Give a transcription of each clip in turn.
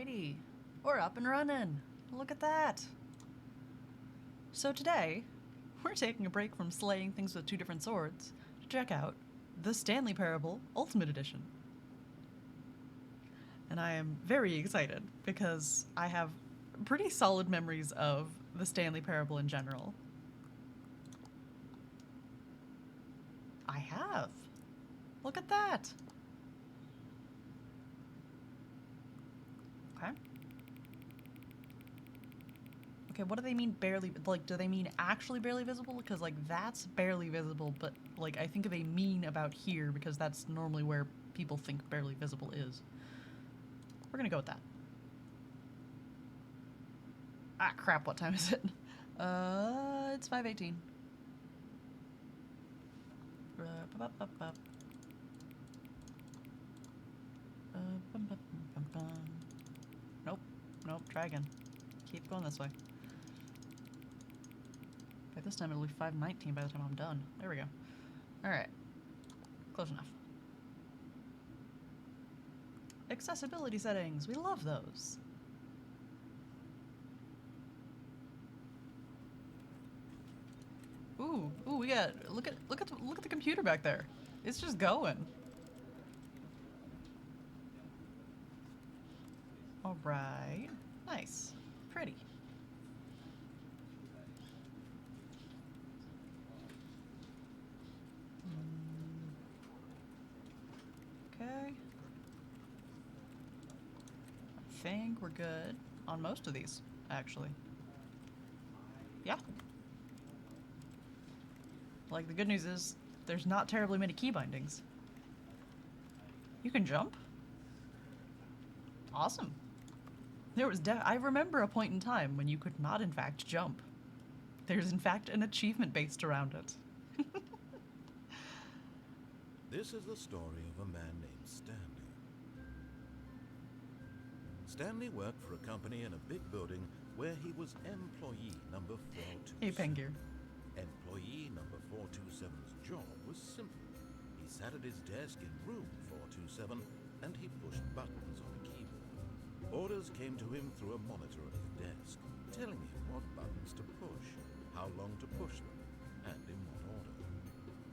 Alrighty, we're up and running. Look at that. So today, we're taking a break from slaying things with two different swords to check out the Stanley Parable Ultimate Edition. And I am very excited because I have pretty solid memories of the Stanley Parable in general. I have. Look at that. Okay. Okay, what do they mean barely, like, do they mean actually barely visible? Because, like, that's barely visible, but, like, I think they mean about here because that's normally where people think barely visible is. We're gonna go with that. Ah, crap, what time is it? It's 5:18. Nope, try again. Keep going this way. By this time it'll be 5:19 by the time I'm done. There we go. Alright. Close enough. Accessibility settings. We love those. Ooh, we got look at the computer back there. It's just going. All right. Nice. Pretty. Okay. I think we're good on most of these, actually. Yeah. Like, the good news is there's not terribly many key bindings. You can jump? Awesome. There was I remember a point in time when you could not, in fact, jump. There's, in fact, an achievement based around it. This is the story of a man named Stanley. Stanley worked for a company in a big building where he was employee number 427. Hey, Pengear. Employee number 427's job was simple. He sat at his desk in room 427 and he pushed buttons on a keyboard. Orders came to him through a monitor at his desk, telling him what buttons to push, how long to push them, and in what order.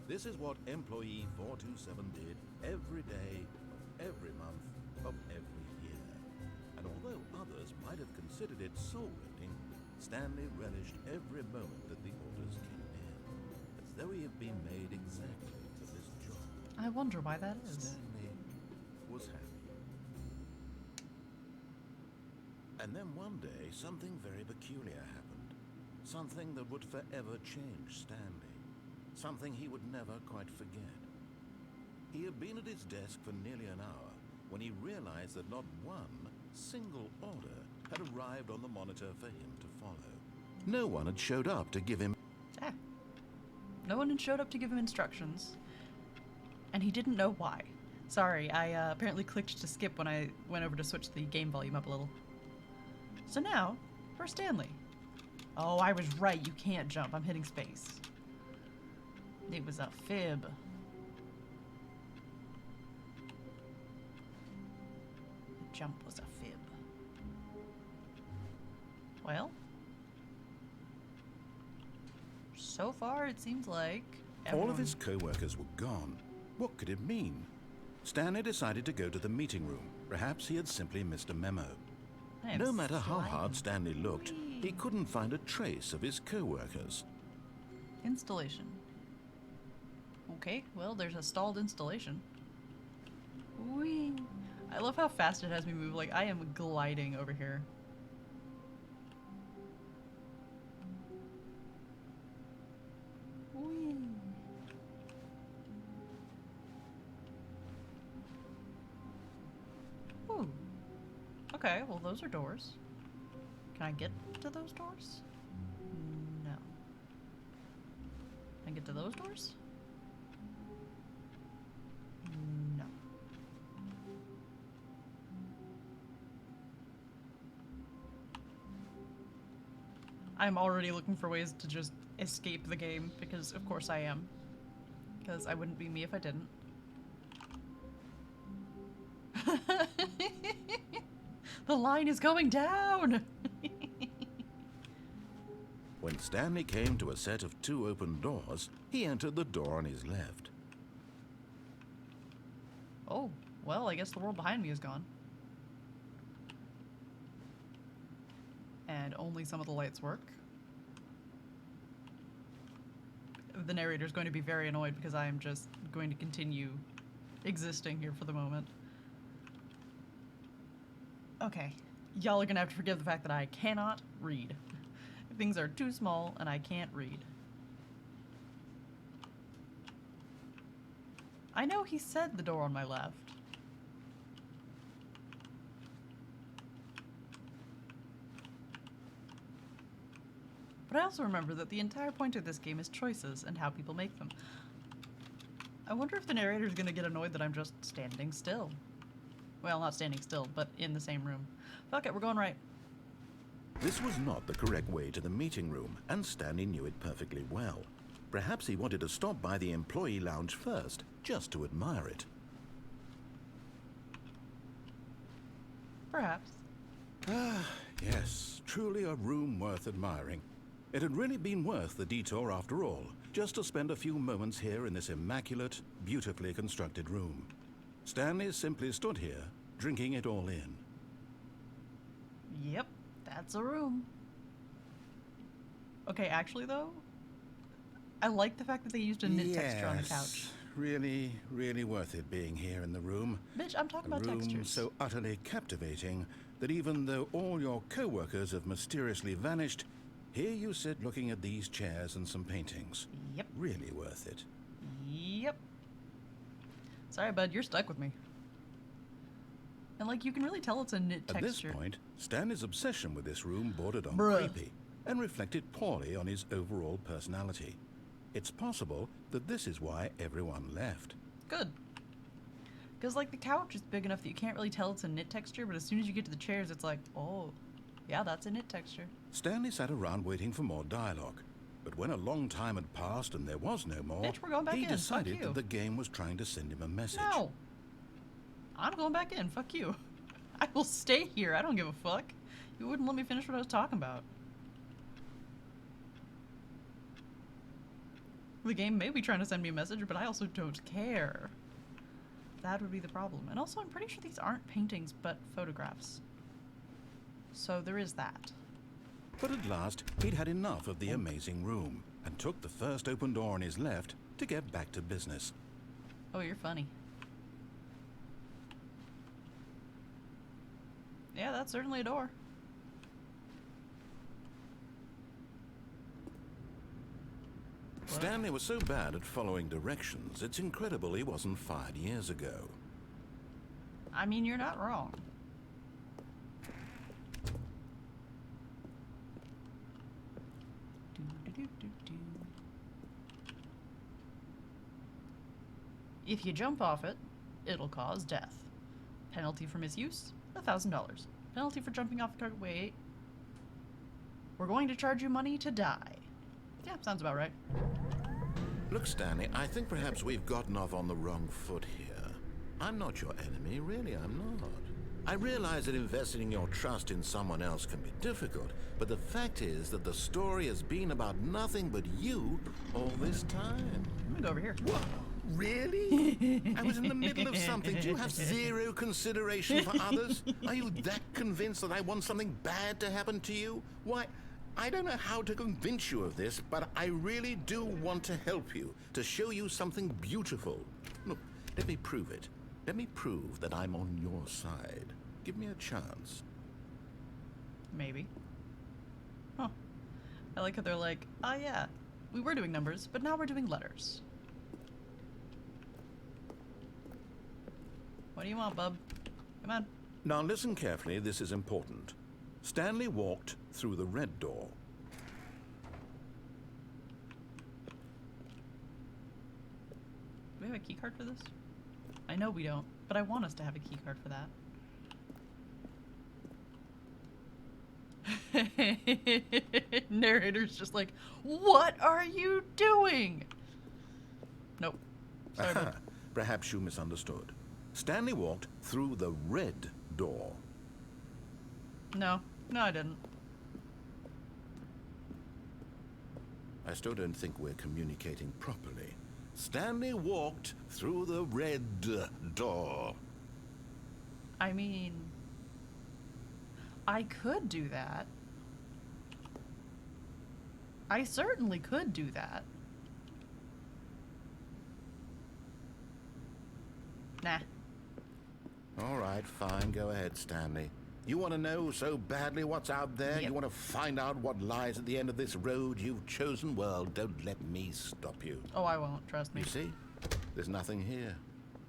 This is what employee 427 did every day of every month of every year. And although others might have considered it soul-rending, Stanley relished every moment that the orders came in, as though he had been made exactly for this job. I wonder why that is. Stanley was happy. And then one day, something very peculiar happened. Something that would forever change Stanley. Something he would never quite forget. He had been at his desk for nearly an hour when he realized that not one single order had arrived on the monitor for him to follow. No one had showed up to give him... No one had showed up to give him instructions. And he didn't know why. Sorry, I apparently clicked to skip when I went over to switch the game volume up a little. So now, for Stanley. Oh, I was right, you can't jump. I'm hitting space. It was a fib. The jump was a fib. Well, so far it seems like All of his co-workers were gone. What could it mean? Stanley decided to go to the meeting room. Perhaps he had simply missed a memo. No matter how hard Stanley looked, he couldn't find a trace of his co-workers. Installation. Okay, well, there's a stalled installation. Whee! I love how fast it has me move. Like, I am gliding over here. Whee! Ooh. Okay, well, those are doors. Can I get to those doors? No. Can I get to those doors? No. I'm already looking for ways to just escape the game, because of course I am. Because I wouldn't be me if I didn't. The line is going down! When Stanley came to a set of 2 open doors, he entered the door on his left. Oh, well, I guess the world behind me is gone. And only some of the lights work. The narrator's going to be very annoyed because I am just going to continue existing here for the moment. Okay, y'all are gonna have to forgive the fact that I cannot read. Things are too small and I can't read. I know he said the door on my left. But I also remember that the entire point of this game is choices and how people make them. I wonder if the narrator's gonna get annoyed that I'm just standing still. Well, not standing still, but in the same room. Fuck it, we're going right. This was not the correct way to the meeting room, and Stanley knew it perfectly well. Perhaps he wanted to stop by the employee lounge first, just to admire it. Perhaps. Ah, yes, truly a room worth admiring. It had really been worth the detour after all, just to spend a few moments here in this immaculate, beautifully constructed room. Stanley simply stood here, drinking it all in. Yep, that's a room. Okay, actually though, I like the fact that they used a knit texture on the couch. Really, really worth it being here in the room. Bitch, I'm talking about A room textures. so utterly captivating that even though all your co-workers have mysteriously vanished, here you sit looking at these chairs and some paintings. Yep. Really worth it. Yep. Sorry, bud, you're stuck with me. And like, you can really tell it's a knit At this texture. point, Stanley's obsession with this room bordered on Bruh. creepy and reflected poorly on his overall personality. It's possible that this is why everyone left. Good. Because like the couch is big enough that you can't really tell it's a knit texture, but as soon as you get to the chairs, it's like, oh, yeah, that's a knit texture. Stanley sat around waiting for more dialogue. But when a long time had passed and there was no more, Bitch, we're going back he in. Fuck decided you. that the game was trying to send him a message. No. I'm going back in. Fuck you. I will stay here. I don't give a fuck. You wouldn't let me finish what I was talking about. The game may be trying to send me a message, but I also don't care. That would be the problem. And also, I'm pretty sure these aren't paintings, but photographs. So there is that. But at last, he'd had enough of the amazing room and took the first open door on his left to get back to business. Oh, you're funny. Yeah, that's certainly a door. Stanley was so bad at following directions, it's incredible he wasn't fired years ago. I mean, you're not wrong. If you jump off it, it'll cause death. Penalty for misuse, $1,000. Penalty for jumping off the car. Wait. We're going to charge you money to die. Yeah, sounds about right. Look, Stanley, I think perhaps we've gotten off on the wrong foot here. I'm not your enemy, really, I'm not. I realize that investing your trust in someone else can be difficult, but the fact is that the story has been about nothing but you all this time. I'm gonna go over here. What? Really? I was in the middle of something. Do you have zero consideration for others? Are you that convinced that I want something bad to happen to you? Why, I don't know how to convince you of this, but I really do want to help you, to show you something beautiful. Look, let me prove it. Let me prove that I'm on your side. Give me a chance. Maybe. Huh. I like how they're like, oh yeah, we were doing numbers, but now we're doing letters. What do you want, bub? Come on. Now listen carefully, this is important. Stanley walked through the red door. Do we have a key card for this? I know we don't, but I want us to have a key card for that. Narrator's just like, what are you doing? Nope. Sorry, bud. Perhaps you misunderstood. Stanley walked through the red door. No. No, I didn't. I still don't think we're communicating properly. Stanley walked through the red door. I mean, I could do that. I certainly could do that. Nah. All right, fine. Go ahead, Stanley. You want to know so badly what's out there? Yep. You want to find out what lies at the end of this road you've chosen? Well, don't let me stop you. Oh, I won't. Trust me. You see? There's nothing here.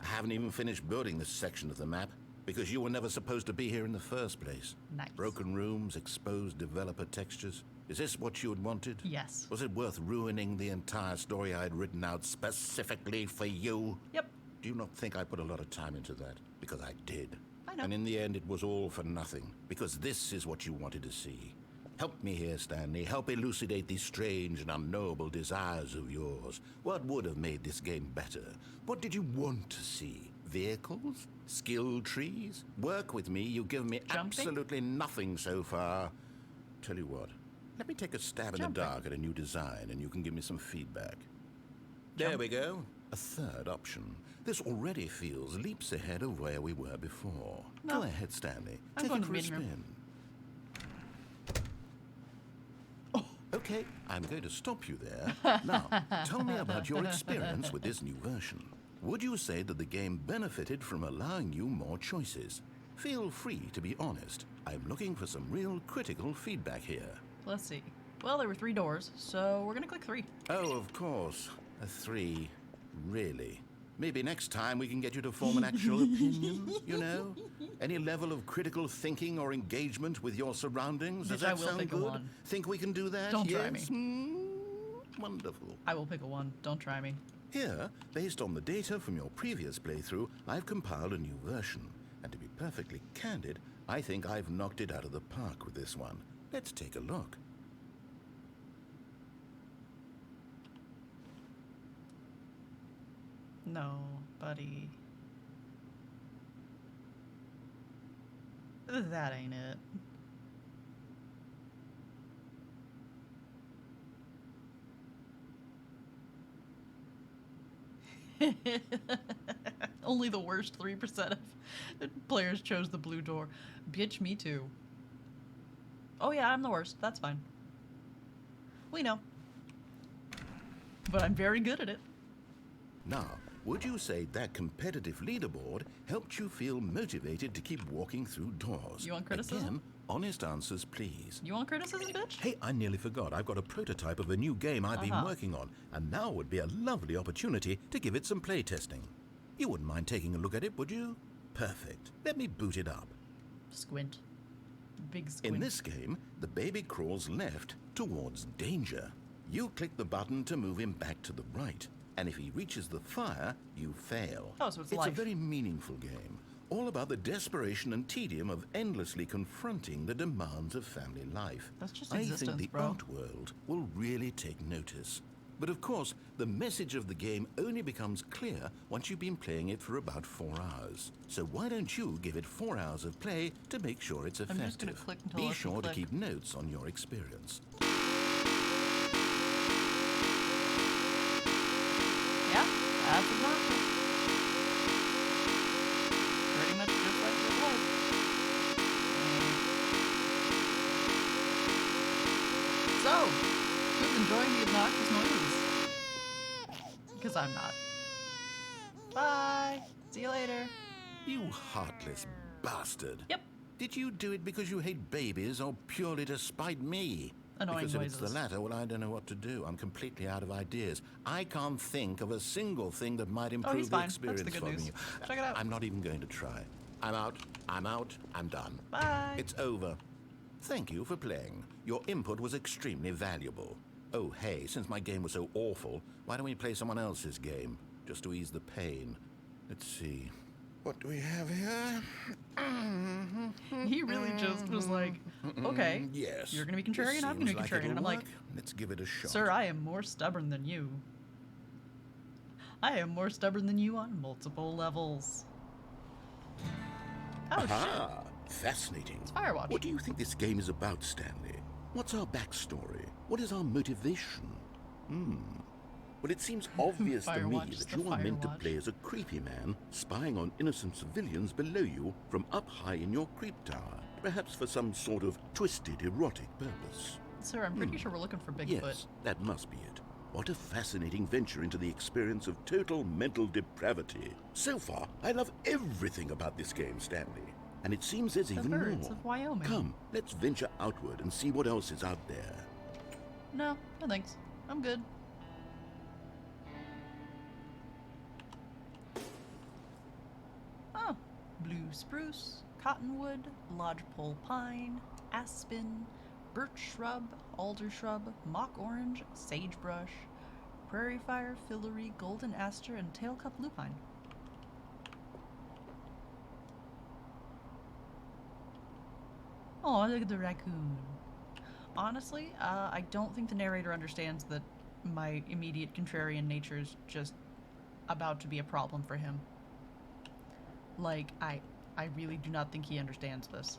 I haven't even finished building this section of the map because you were never supposed to be here in the first place. Nice. Broken rooms, exposed developer textures. Is this what you had wanted? Yes. Was it worth ruining the entire story I had written out specifically for you? Yep. Do you not think I put a lot of time into that? Because I did. I know. And in the end, it was all for nothing. Because this is what you wanted to see. Help me here, Stanley. Help elucidate these strange and unknowable desires of yours. What would have made this game better? What did you want to see? Vehicles? Skill trees? Work with me. You've given me Jumping? absolutely nothing so far. Tell you what. Let me take a stab in the Jumping. dark at a new design, and you can give me some feedback. There we go. A third option. This already feels leaps ahead of where we were before. No. Go ahead, Stanley. I'm Take going it to for the a meeting room. spin. Oh, okay. I'm going to stop you there. Now, tell me about your experience with this new version. Would you say that the game benefited from allowing you more choices? Feel free to be honest. I'm looking for some real critical feedback here. Let's see. Well, there were 3 doors, so we're gonna click 3. Oh, of course. A 3. Really? Maybe next time we can get you to form an actual opinion, you know? Any level of critical thinking or engagement with your surroundings? Does Bitch, I that will sound pick a good? 1. Think we can do that? Don't yes? try me. Wonderful. I will pick a 1. Don't try me. Here, based on the data from your previous playthrough, I've compiled a new version. And to be perfectly candid, I think I've knocked it out of the park with this one. Let's take a look. No, buddy. That ain't it. Only the worst 3% of players chose the blue door. Bitch, me too. Oh yeah, I'm the worst. That's fine. We know. But I'm very good at it. Now, would you say that competitive leaderboard helped you feel motivated to keep walking through doors? You want criticism? Again, honest answers, please. You want criticism, bitch? Hey, I nearly forgot. I've got a prototype of a new game I've been working on, and now would be a lovely opportunity to give it some play testing. You wouldn't mind taking a look at it, would you? Perfect. Let me boot it up. Squint. Big squint. In this game, the baby crawls left towards danger. You click the button to move him back to the right, and if he reaches the fire, you fail. Oh, so it's a life. very meaningful game, all about the desperation and tedium of endlessly confronting the demands of family life. That's just I existence, think the bro. art world will really take notice. But of course, the message of the game only becomes clear once you've been playing it for about 4 hours. So why don't you give it 4 hours of play to make sure it's I'm just gonna effective? click until I Be can sure to click. keep notes on your experience. Yeah, that's obnoxious. Pretty much just like real life. So, who's enjoying the obnoxious noises? Because I'm not. Bye. See you later. You heartless bastard. Yep. Did you do it because you hate babies or purely to spite me? Annoying because if it's noises. the latter, well, I don't know what to do. I'm completely out of ideas. I can't think of a single thing that might improve he's the fine. That's the experience good for news. me. Check it out. I'm not even going to try. I'm out. I'm out. I'm done. Bye. It's over. Thank you for playing. Your input was extremely valuable. Oh, hey, since my game was so awful, why don't we play someone else's game? Just to ease the pain. Let's see. What do we have here? He really just was like, okay, Yes. you're going to be This contrarian, I'm going to seems be contrarian. it'll And I'm like, work. Let's give it a shot. sir, I am more stubborn than you. I am more stubborn than you on multiple levels. Oh, shit. Ah, Fascinating. It's Firewatch. What do you think this game is about, Stanley? What's our backstory? What is our motivation? Well, it seems obvious to me Firewatch is that the you are meant to Firewatch. play as a creepy man, spying on innocent civilians below you from up high in your creep tower, perhaps for some sort of twisted, erotic purpose. Sir, I'm pretty sure we're looking for Bigfoot. Yes, that must be it. What a fascinating venture into the experience of total mental depravity. So far, I love everything about this game, Stanley. And it seems there's The even birds more. of Wyoming. Come, let's venture outward and see what else is out there. No, no thanks. I'm good. Oh, blue spruce, cottonwood, lodgepole pine, aspen, birch shrub, alder shrub, mock orange, sagebrush, prairie fire, fillory, golden aster, and tailcup lupine. Oh, look at the raccoon. Honestly, I don't think the narrator understands that my immediate contrarian nature is just about to be a problem for him. Like, I really do not think he understands this.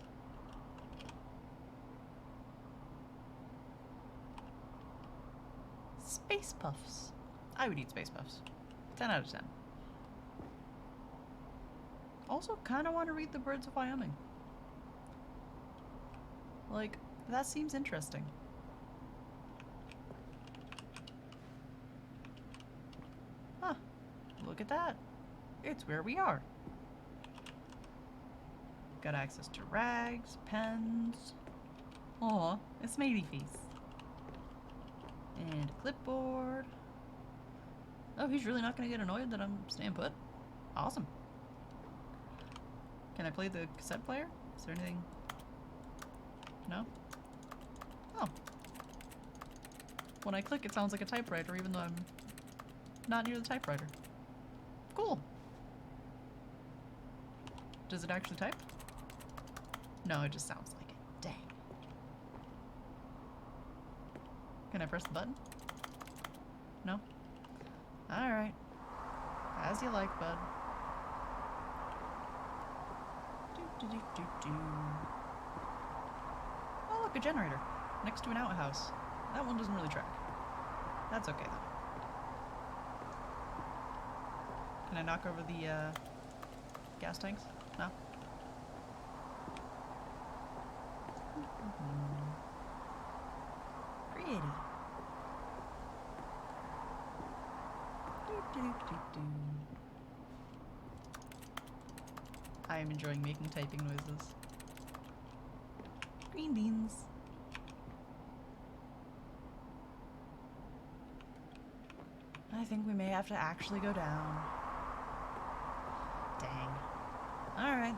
Space Puffs. I would eat Space Puffs. 10 out of 10. Also, kind of want to read The Birds of Wyoming. Like, that seems interesting. Huh. Look at that. It's where we are. Got access to rags, pens. Aw, a smiley face. And a clipboard. Oh, he's really not going to get annoyed that I'm staying put? Awesome. Can I play the cassette player? Is there anything? No? Oh. When I click, it sounds like a typewriter, even though I'm not near the typewriter. Cool. Does it actually type? No, it just sounds like it. Dang. Can I press the button? No? Alright. As you like, bud. Do. Oh, look, a generator. Next to an outhouse. That one doesn't really track. That's okay, though. Can I knock over the, gas tanks? No? Pretty. I am enjoying making typing noises. Green beans. I think we may have to actually go down. Dang. Alright.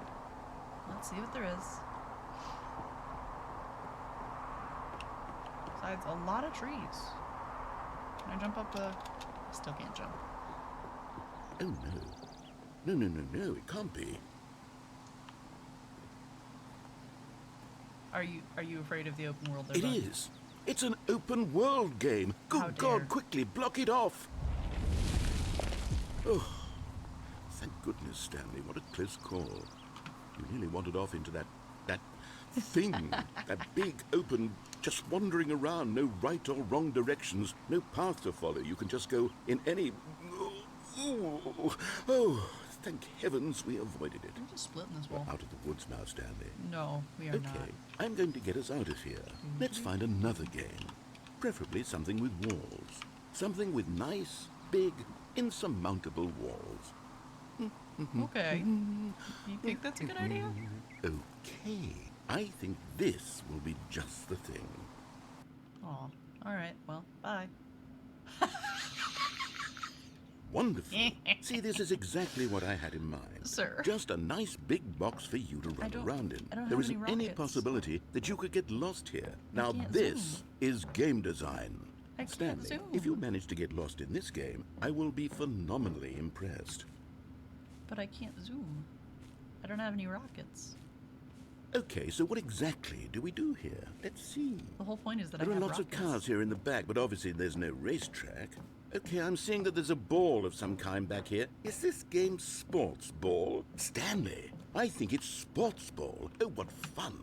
Let's see what there is. Besides, a lot of trees. Can I jump up the... Still can't jump. Oh no. No, it can't be. Are you afraid of the open world? It is. It's an open world game. How Good dare. God, quickly, block it off. Oh, thank goodness, Stanley. What a close call. You nearly wandered off into that thing. That big, open, just wandering around. No right or wrong directions. No path to follow. You can just go in any... Oh, thank heavens we avoided it. We're just splitting this We're wall. out of the woods now, Stanley. No, we are Okay, not. I'm going to get us out of here. Let's find another game. Preferably something with walls. Something with nice, big, insurmountable walls. Okay. You think that's a good idea? Okay, I think this will be just the thing. Aw. Alright, well, bye. Wonderful. See, this is exactly what I had in mind. Sir. Just a nice big box for you to run around in. I don't There have any isn't any rockets. possibility that you could get lost here. Now can't this zoom. is game design. I can't Stanley, zoom. if you manage to get lost in this game, I will be phenomenally impressed. But I can't zoom. I don't have any rockets. Okay, so what exactly do we do here? Let's see. The whole point is that There I are have lots rockets. of cars here in the back, but obviously there's no racetrack. Okay, I'm seeing that there's a ball of some kind back here. Is this game sports ball? Stanley, I think it's sports ball. Oh, what fun.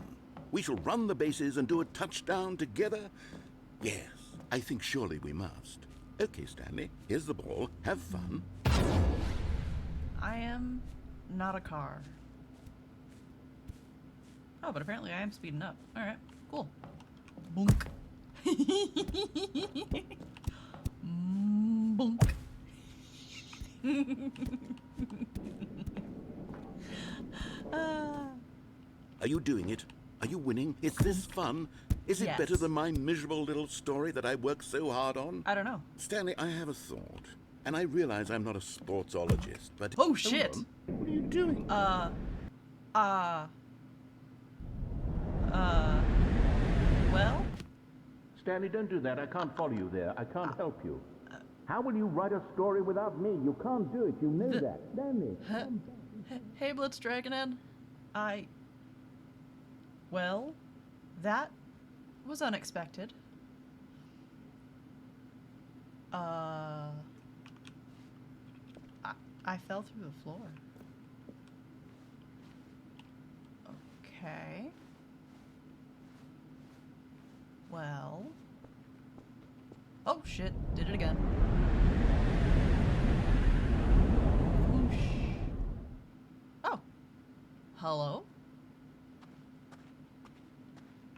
We shall run the bases and do a touchdown together. Yes, I think surely we must. Okay, Stanley, here's the ball. Have fun. I am not a car. Oh, but apparently I am speeding up. Alright, cool. Boonk. Boonk. Are you doing it? Are you winning? Is this fun? Is it Yes. better than my miserable little story that I worked so hard on? I don't know. Stanley, I have a thought. And I realize I'm not a sportsologist, but... Oh, Hold shit. on. What are you doing? Well? Stanley, don't do that. I can't follow you there. I can't help you. How will you write a story without me? You can't do it. You know that. Stanley. Hey, Blitz Dragonin. Well, that was unexpected. I fell through the floor. Okay. Well. Oh, shit. Did it again. Whoosh. Oh. Hello?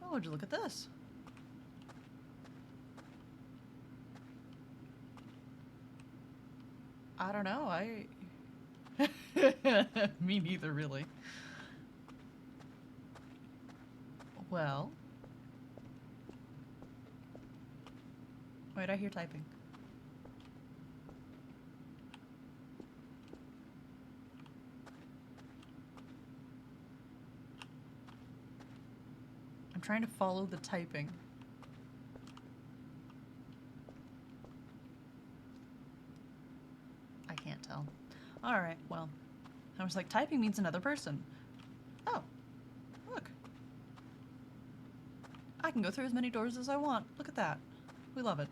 Oh, would you look at this? I don't know, Me neither, really. Well... Wait, I hear typing. I'm trying to follow the typing. I can't tell. Alright, well. I was like, typing means another person. Oh. Look. I can go through as many doors as I want. Look at that. We love it.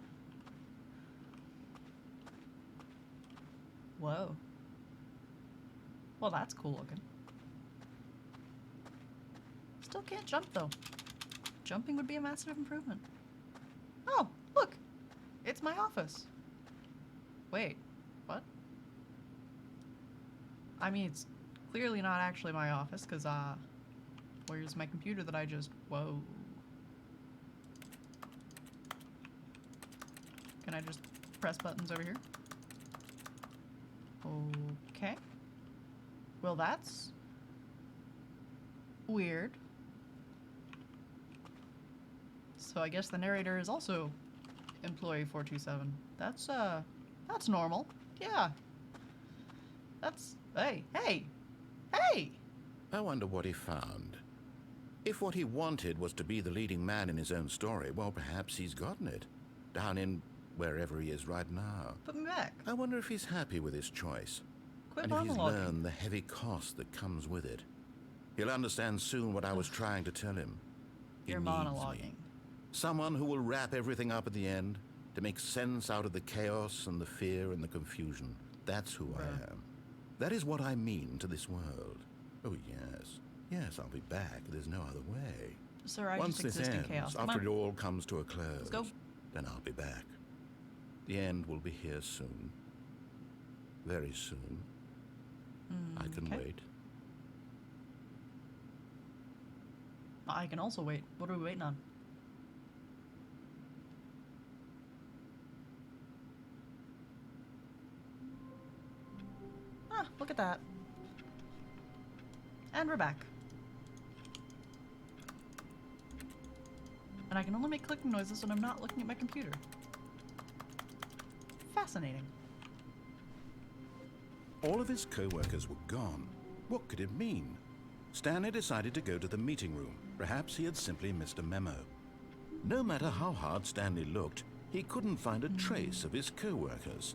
Whoa. Well, that's cool looking. Still can't jump, though. Jumping would be a massive improvement. Oh, look! It's my office. Wait, what? I mean, it's clearly not actually my office, because, where's my computer that I just... Whoa. Can I just press buttons over here? Okay. Well, that's weird. So I guess the narrator is also employee 427. That's normal. Yeah. That's, hey. I wonder what he found. If what he wanted was to be the leading man in his own story, well, perhaps he's gotten it. Down in wherever he is right now. Put me back. I wonder if he's happy with his choice. Quit And if he's monologuing. learned the heavy cost that comes with it. He'll understand soon what I was trying to tell him. He You're needs monologuing. me. Someone who will wrap everything up at the end to make sense out of the chaos and the fear and the confusion. That's who I am. That is what I mean to this world. Oh, yes. Yes, I'll be back. There's no other way. Sir, I Once just this exist in ends, chaos. Come after on. it all comes to a close, Let's go. then I'll be back. The end will be here soon. Very soon. I can okay. wait. I can also wait. What are we waiting on? Ah, look at that. And we're back. And I can only make clicking noises when I'm not looking at my computer. Fascinating. All of his co-workers were gone. What could it mean? Stanley decided to go to the meeting room. Perhaps he had simply missed a memo. No matter how hard Stanley looked, he couldn't find a trace of his co-workers.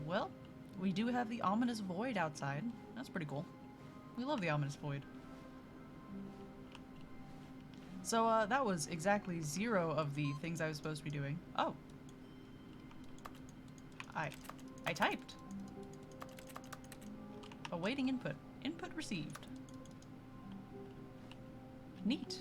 Well, we do have the ominous void outside. That's pretty cool. We love the ominous void. So, that was exactly 0 of the things I was supposed to be doing. Oh. I typed. Awaiting input. Input received. Neat.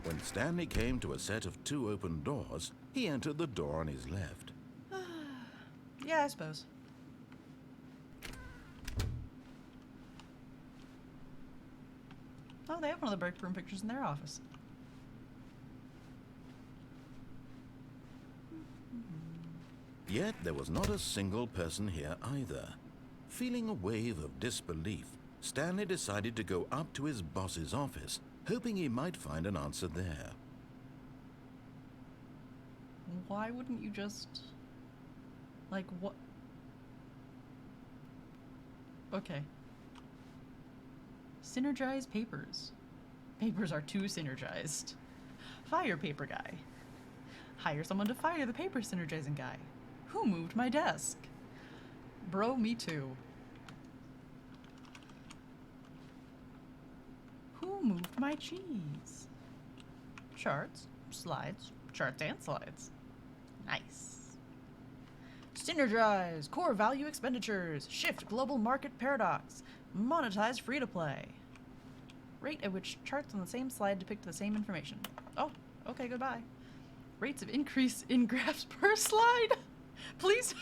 When Stanley came to a set of 2 open doors, he entered the door on his left. Yeah, I suppose. Oh, they have one of the break room pictures in their office. Yet there was not a single person here either. Feeling a wave of disbelief, Stanley decided to go up to his boss's office, hoping he might find an answer there. Why wouldn't you just... Like, what? Okay. Synergize papers. Papers are too synergized. Fire paper guy. Hire someone to fire the paper synergizing guy. Who moved my desk? Bro, me too. Who moved my cheese? Charts, slides, charts and slides. Nice. Synergize, core value expenditures, shift global market paradox, monetize free-to-play. Rate at which charts on the same slide depict the same information. Oh, okay, goodbye. Rates of increase in graphs per slide? Please.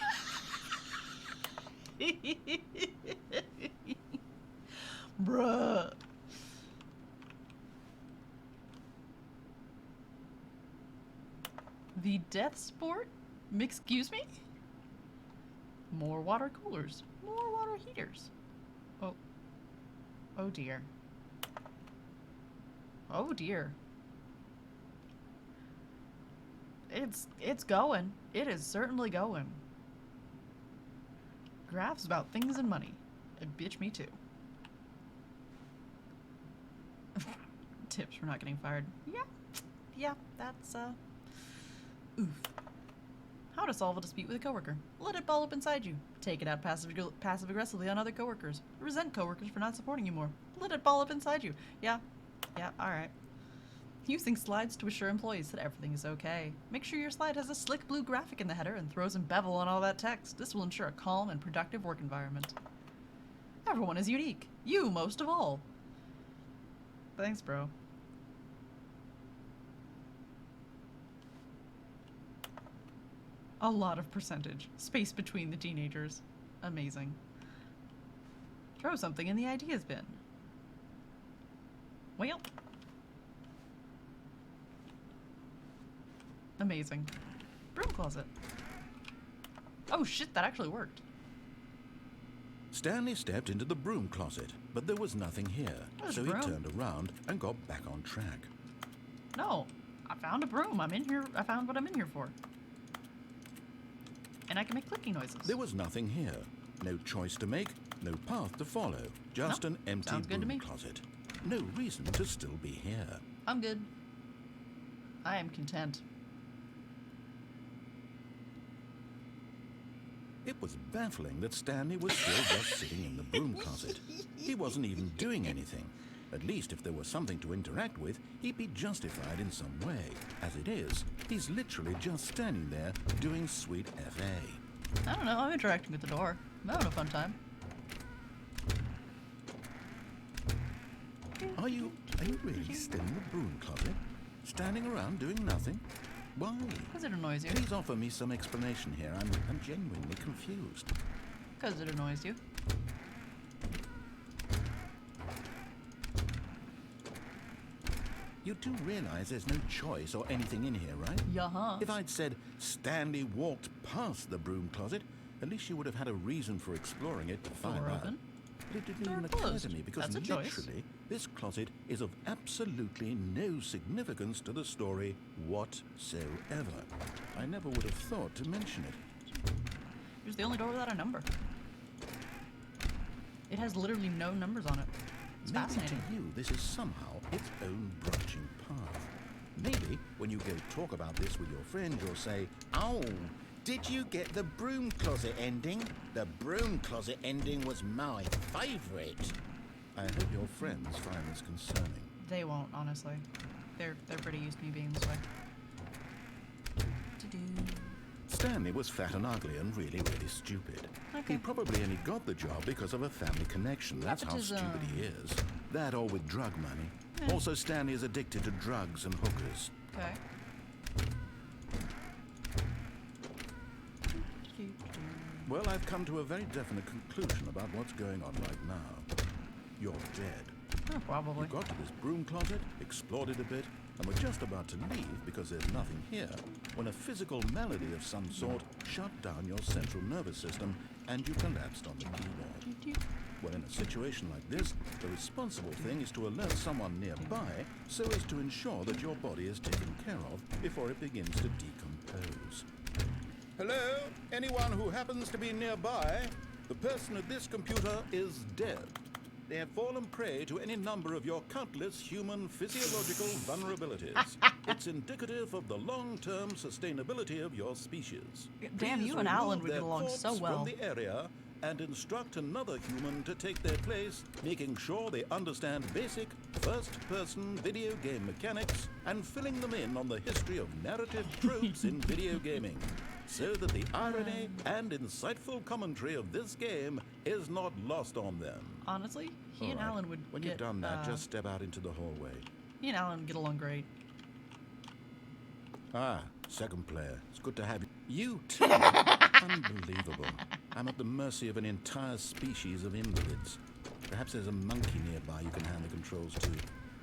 Bruh. The death sport? Excuse me? More water coolers. More water heaters. Oh. Oh dear. Oh dear. It's going. It is certainly going. Graphs about things and money. And bitch, me too. Tips for not getting fired. Yeah, that's, oof. How to solve a dispute with a coworker. Let it ball up inside you. Take it out passive-aggressively on other coworkers. Resent coworkers for not supporting you more. Let it ball up inside you. Yeah, alright. Using slides to assure employees that everything is okay. Make sure your slide has a slick blue graphic in the header and throw some bevel on all that text. This will ensure a calm and productive work environment. Everyone is unique. You most of all. Thanks, bro. A lot of percentage. Space between the teenagers. Amazing. Throw something in the ideas bin. Well. Amazing. Broom closet. Oh shit, that actually worked. Stanley stepped into the broom closet, but there was nothing here, so he turned around and got back on track. No, I found a broom. I'm in here. I found what I'm in here for. And I can make clicking noises. There was nothing here. No choice to make, no path to follow. Just an empty broom closet. No reason to still be here. I'm good. I am content. It was baffling that Stanley was still just sitting in the broom closet. He wasn't even doing anything. At least if there was something to interact with, he'd be justified in some way. As it is, he's literally just standing there doing sweet FA. I don't know, I'm interacting with the door. I'm having a fun time. Are you really still in the broom closet? Standing around doing nothing? Why? Because it annoys you. Please offer me some explanation here. I'm genuinely confused. Because it annoys you. You do realize there's no choice or anything in here, right? Yeah. If I'd said Stanley walked past the broom closet, at least you would have had a reason for exploring it to find out. Open. But it didn't Door even occur closed. to me because That's a literally choice. this closet is of absolutely no significance to the story whatsoever. I never would have thought to mention it. Here's the only door without a number. It has literally no numbers on it. It's Maybe fascinating. to you this is somehow its own branching path. Maybe when you go talk about this with your friend, you'll say, "Oh, did you get the broom closet ending? The broom closet ending was my favourite." I hope your friends find this concerning. They won't, honestly. They're pretty used to me being this way. Stanley was fat and ugly and really, really stupid. Okay. He probably only got the job because of a family connection. That's how stupid he is. That or with drug money. Yeah. Also, Stanley is addicted to drugs and hookers. Okay. Well, I've come to a very definite conclusion about what's going on right now. You're dead. Oh, probably. You got to this broom closet, explored it a bit, and were just about to leave because there's nothing here, when a physical malady of some sort shut down your central nervous system and you collapsed on the keyboard. Well, in a situation like this, the responsible thing is to alert someone nearby so as to ensure that your body is taken care of before it begins to decompose. Hello? Anyone who happens to be nearby? The person at this computer is dead. They have fallen prey to any number of your countless human physiological vulnerabilities. It's indicative of the long-term sustainability of your species. Damn, Please you and Alan would remove get along their so corpse well. from the area and instruct another human to take their place, making sure they understand basic first-person video game mechanics and filling them in on the history of narrative tropes in video gaming, so that the irony and insightful commentary of this game is not lost on them. Honestly, he and All right. Alan would When get, you've done that, just step out into the hallway. he and Alan get along great. Ah, second player. It's good to have you. You too. Unbelievable. I'm at the mercy of an entire species of invalids. Perhaps there's a monkey nearby you can hand the controls to.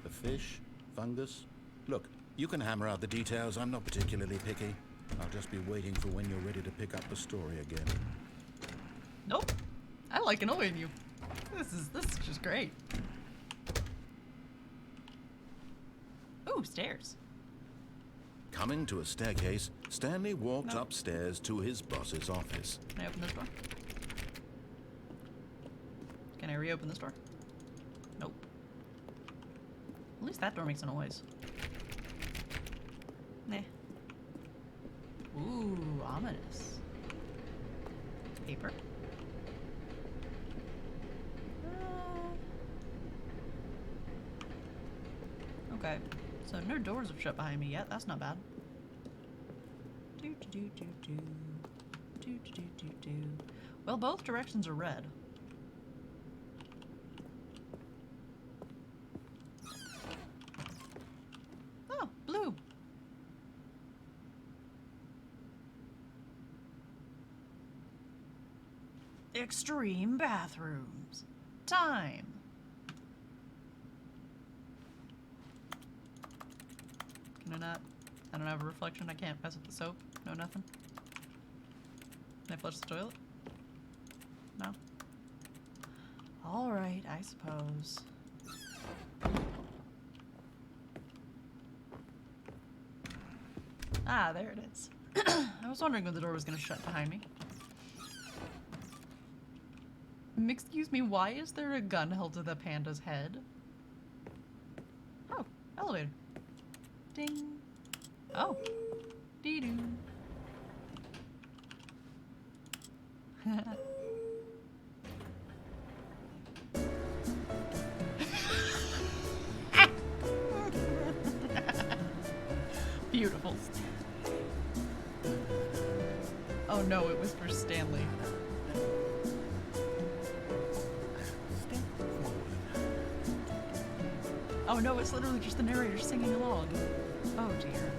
A fish? Fungus? Look, you can hammer out the details. I'm not particularly picky. I'll just be waiting for when you're ready to pick up the story again. Nope. I like annoying you. This is just great. Ooh, stairs. Coming to a staircase, Stanley walked upstairs to his boss's office. Can I open this door? Can I reopen this door? Nope. At least that door makes a noise. Nah. Ooh, ominous. Paper. Okay, so no doors have shut behind me yet. That's not bad. Do do do do do. Do do do do do. Well, both directions are red. Oh, blue. Extreme bathrooms. Time. Can I not? I don't have a reflection. I can't mess with the soap. No, nothing. Can I flush the toilet? No. Alright, I suppose. Ah, there it is. I was wondering when the door was going to shut behind me. Excuse me, why is there a gun held to the panda's head? Oh, elevator. Ding. Oh. Dee-doo. Beautiful. Oh no, it whispers Stanley. Oh no, it's literally just the narrator singing along. Oh dear.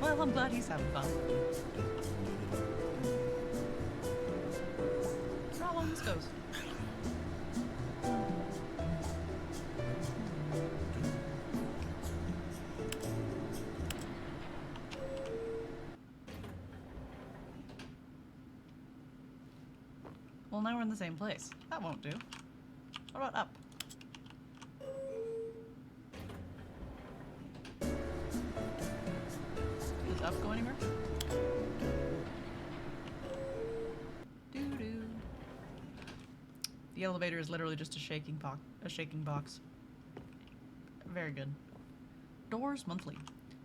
Well, I'm glad he's having fun. How long this goes? Well, now we're in the same place. That won't do. What about up? Does up go anywhere? Doo-doo. The elevator is literally just a shaking box. Very good. Doors monthly.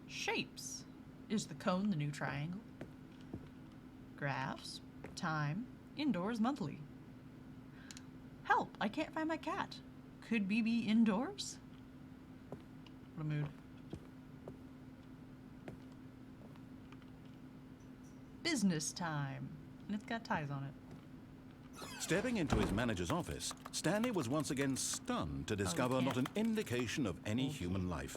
Shapes. Is the cone the new triangle? Graphs. Time. Indoors monthly. Health. Help! I can't find my cat. Could we be indoors? What a mood. Business time. And it's got ties on it. Stepping into his manager's office, Stanley was once again stunned to discover not an indication of any human life.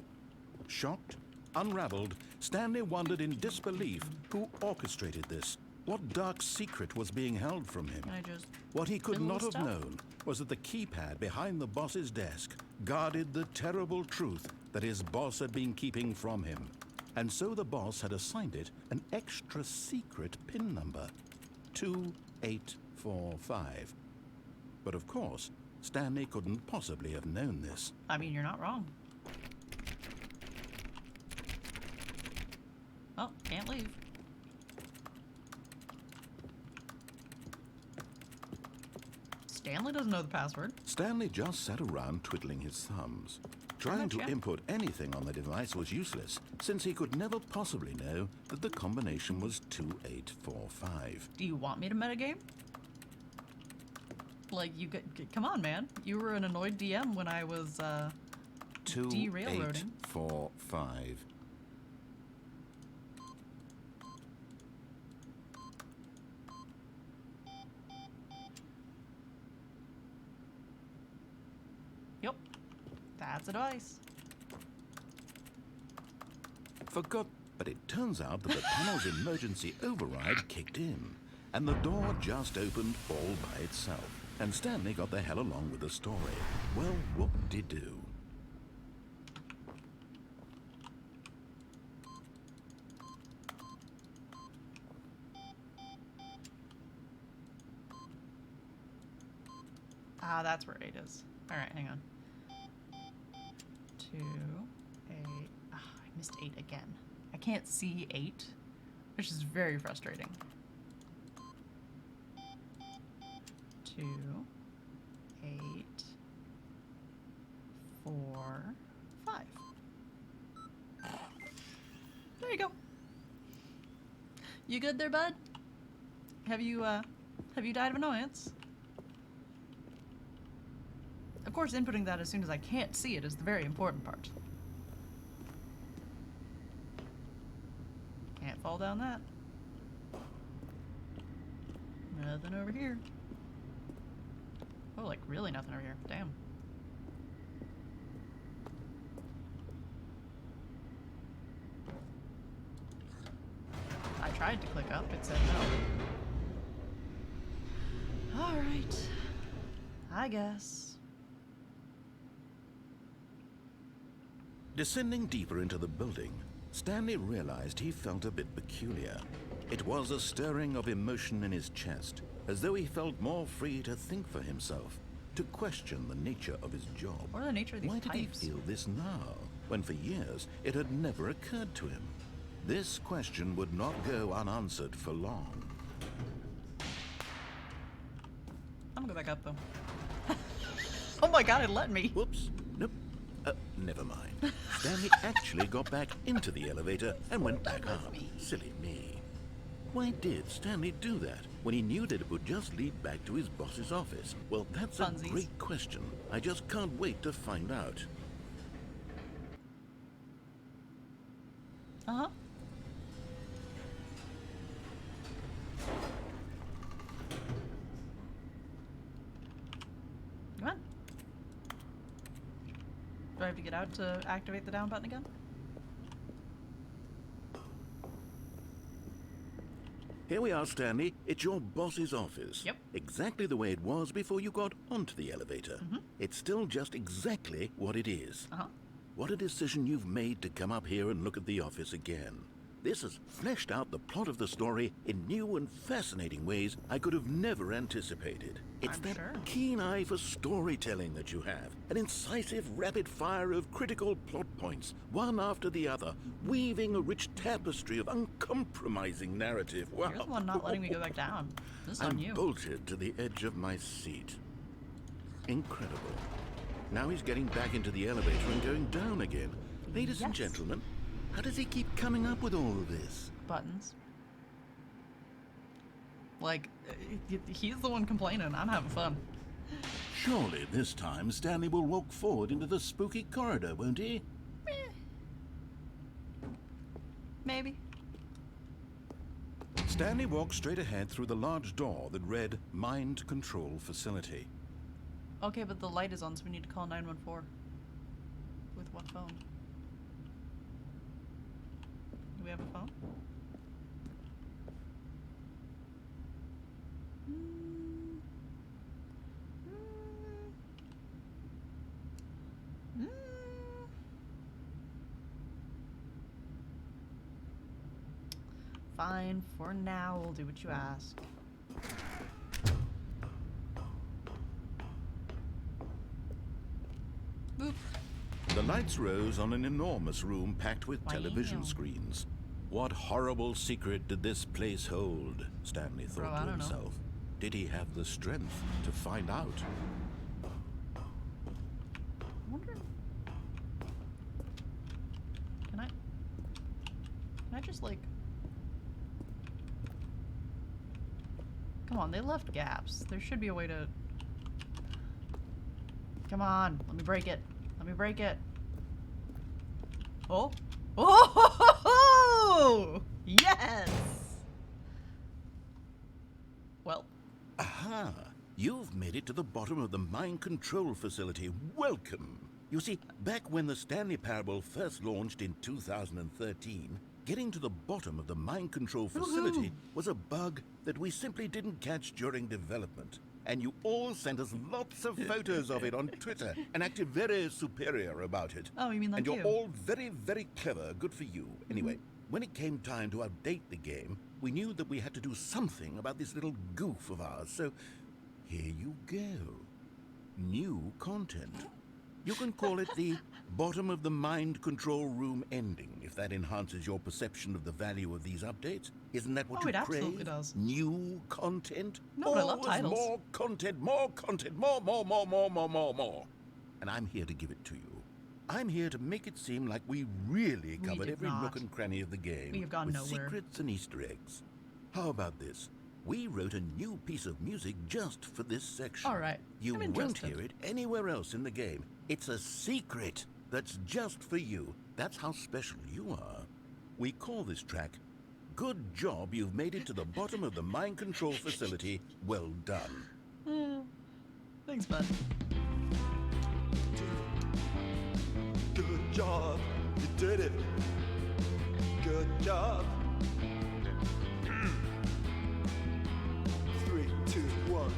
Shocked, unraveled, Stanley wondered in disbelief who orchestrated this. What dark secret was being held from him? Can I just What he could fiddle not with have stuff? known was that the keypad behind the boss's desk guarded the terrible truth that his boss had been keeping from him. And so the boss had assigned it an extra secret PIN number, 2845. But of course, Stanley couldn't possibly have known this. I mean, you're not wrong. Oh, can't leave. Stanley doesn't know the password. Stanley just sat around twiddling his thumbs. Trying to yeah. input anything on the device was useless, since he could never possibly know that the combination was 2845. Do you want me to metagame? Like, you come on, man. You were an annoyed DM when I was, derailroading. 2845. Yep. That's a device. Forgot, but it turns out that the tunnel's emergency override kicked in, and the door just opened all by itself. And Stanley got the hell along with the story. Well, whoop-de-doo. Ah, that's where 8 is. Alright, hang on. 2, 8. Ah, I missed 8 again. I can't see 8, which is very frustrating. 2, 8, 4, 5. There you go. You good there, bud? Have you died of annoyance? Of course, inputting that as soon as I can't see it is the very important part. Can't fall down that. Nothing over here. Oh, like really nothing over here. Damn. I tried to click up, it said no. Alright. I guess. Descending deeper into the building, Stanley realized he felt a bit peculiar. It was a stirring of emotion in his chest, as though he felt more free to think for himself, to question the nature of his job. What are the nature of these Why did pipes? he feel this now, when for years it had never occurred to him? This question would not go unanswered for long. I'm gonna go back up though. Oh my god, it let me. Whoops. Nope. Never mind. Stanley actually got back into the elevator and went back up. Silly me. Why did Stanley do that when he knew that it would just lead back to his boss's office? Well, that's Funsies. a great question. I just can't wait to find out. Uh-huh. Come on. Do I have to get out to activate the down button again? Here we are, Stanley. It's your boss's office. Yep. Exactly the way it was before you got onto the elevator. It's still just exactly what it is. Uh-huh. What a decision you've made to come up here and look at the office again. This has fleshed out the plot of the story in new and fascinating ways I could have never anticipated. It's I'm that sure. keen eye for storytelling that you have, an incisive rapid fire of critical plot points, one after the other, weaving a rich tapestry of uncompromising narrative. Wow. You're the one not letting me go back down. This is on I'm you. bolted to the edge of my seat. Incredible. Now he's getting back into the elevator and going down again. Ladies and Yes. gentlemen, how does he keep coming up with all of this? Buttons. Like, he's the one complaining. I'm having fun. Surely this time Stanley will walk forward into the spooky corridor, won't he? Maybe. Stanley walked straight ahead through the large door that read Mind Control Facility. Okay, but the light is on, so we need to call 914. With what phone? Do we have a phone? Fine, for now, we'll do what you ask. Boop. The lights rose on an enormous room packed with television Wow. screens. What horrible secret did this place hold? Stanley thought Bro, I to don't know. himself. Did he have the strength to find out? I wonder. Can I just like? Come on, they left gaps. There should be a way to. Come on, let me break it. Let me break it. Oh, oh, yes. Well. Aha! You've made it to the bottom of the mind control facility. Welcome! You see, back when the Stanley Parable first launched in 2013, getting to the bottom of the mind control facility was a bug that we simply didn't catch during development. And you all sent us lots of photos of it on Twitter and acted very superior about it. Oh, you mean like And you're you? all very, very clever. Good for you. Anyway, when it came time to update the game, we knew that we had to do something about this little goof of ours. So here you go. New content. You can call it the bottom of the mind control room ending, if that enhances your perception of the value of these updates. Isn't that what Oh, you it absolutely crave? does. New content? No, but I love Always titles. more content, more. And I'm here to give it to you. I'm here to make it seem like we really We covered did every not. nook and cranny of the game. We have gone with nowhere. secrets and Easter eggs. How about this? We wrote a new piece of music just for this section. All right. You I'm won't interested. hear it anywhere else in the game. It's a secret that's just for you. That's how special you are. We call this track, Good Job You've Made It to the Bottom of the Mind Control Facility. Well done. Thanks, bud. Good job, you did it. Good job. 3, 2, 1.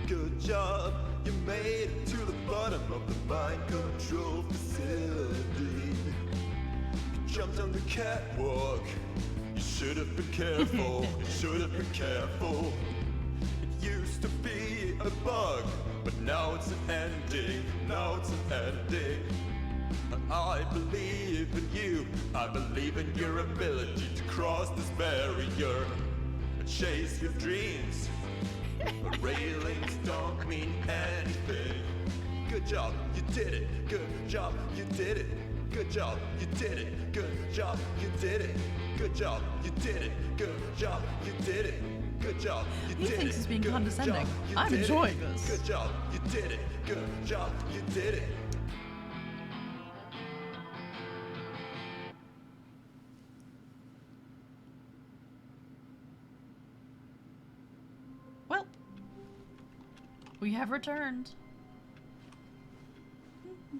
Good job, you made it to the bottom of the mind control facility. You jumped on the catwalk. You should have been careful. You should have been careful. It used to be a bug, but now it's an ending. Now it's an ending. I believe in you. I believe in your ability to cross this barrier and chase your dreams. The railings don't mean anything. Good job, you did it. Good job, you did it. Good job, you did it. Good job, you did it. Good job, you did it. Good job, you did it. Good job, you He did it. thinks he's being Good condescending. job, you I'm did it. enjoying this. Good job, you did it. Good job, you did it. Well, we have returned.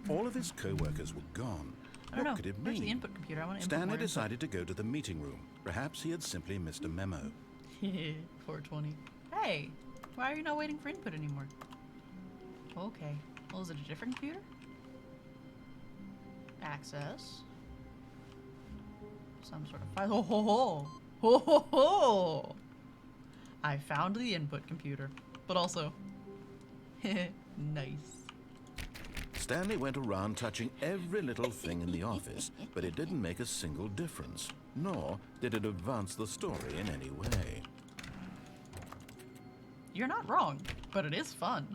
All of his co-workers were gone. I don't What know. could it Where's the mean? input computer? I want to input Stanley more input. decided to go to the meeting room. Perhaps he had simply missed a memo. 420. Hey, why are you not waiting for input anymore? Okay. Well, is it a different computer? Access. Some sort of file. Ho ho ho! Ho ho ho! I found the input computer. But also. Nice. Stanley went around touching every little thing in the office, but it didn't make a single difference, nor did it advance the story in any way. You're not wrong, but it is fun.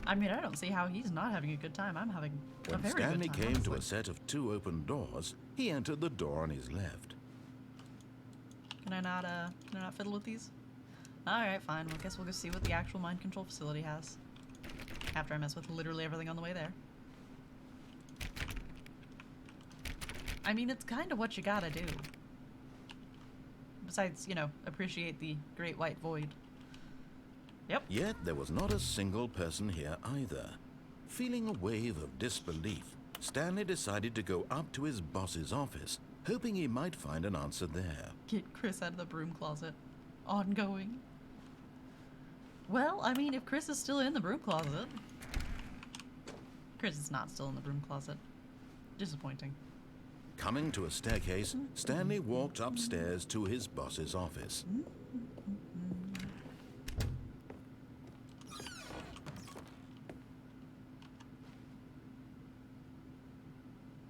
I mean, I don't see how he's not having a good time. I'm having a When very Stanley good time. came to a honestly. set of 2 open doors, he entered the door on his left. Can can I not fiddle with these? Alright, fine. Well, I guess we'll go see what the actual mind control facility has. After I mess with literally everything on the way there. I mean, it's kind of what you gotta do. Besides, you know, appreciate the great white void. Yep. Yet there was not a single person here either. Feeling a wave of disbelief, Stanley decided to go up to his boss's office, hoping he might find an answer there. Get Chris out of the broom closet. Ongoing. Well, I mean, if Chris is still in the broom closet. Chris is not still in the broom closet. Disappointing. Coming to a staircase, Stanley walked upstairs to his boss's office.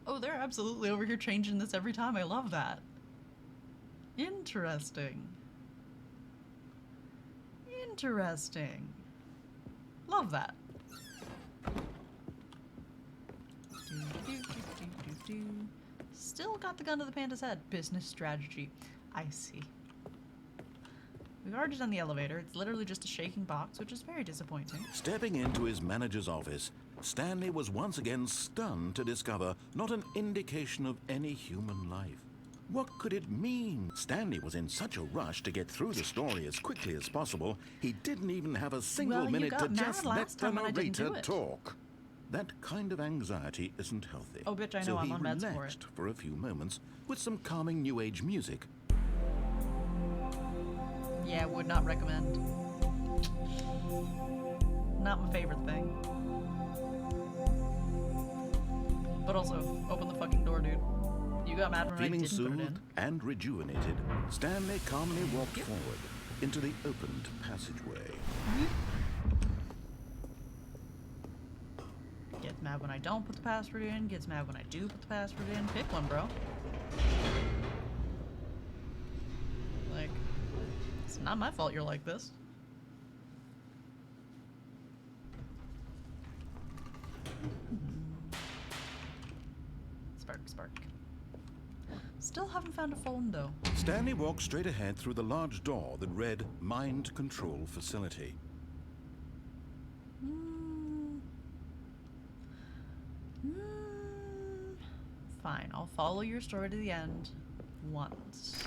Oh, they're absolutely over here changing this every time. I love that. Interesting. Interesting. Love that. Still got the gun to the panda's head. Business strategy. I see. We've already done the elevator. It's literally just a shaking box, which is very disappointing. Stepping into his manager's office, Stanley was once again stunned to discover not an indication of any human life. What could it mean? Stanley was in such a rush to get through the story as quickly as possible, he didn't even have a single minute to just let the narrator talk. That kind of anxiety isn't healthy. Oh, bitch, I know, I'm on meds for it. So he relaxed for a few moments with some calming new age music. Yeah, would not recommend. Not my favorite thing. But also, open the fucking door, dude. You got mad when I didn't put it in. Feeling soothed and rejuvenated, Stanley calmly walked forward into the opened passageway. Gets mad when I don't put the password in, gets mad when I do put the password in. Pick one, bro. Like, it's not my fault you're like this. Spark, spark. Still haven't found a phone, though. Stanley walked straight ahead through the large door that read Mind Control Facility. Fine, I'll follow your story to the end once.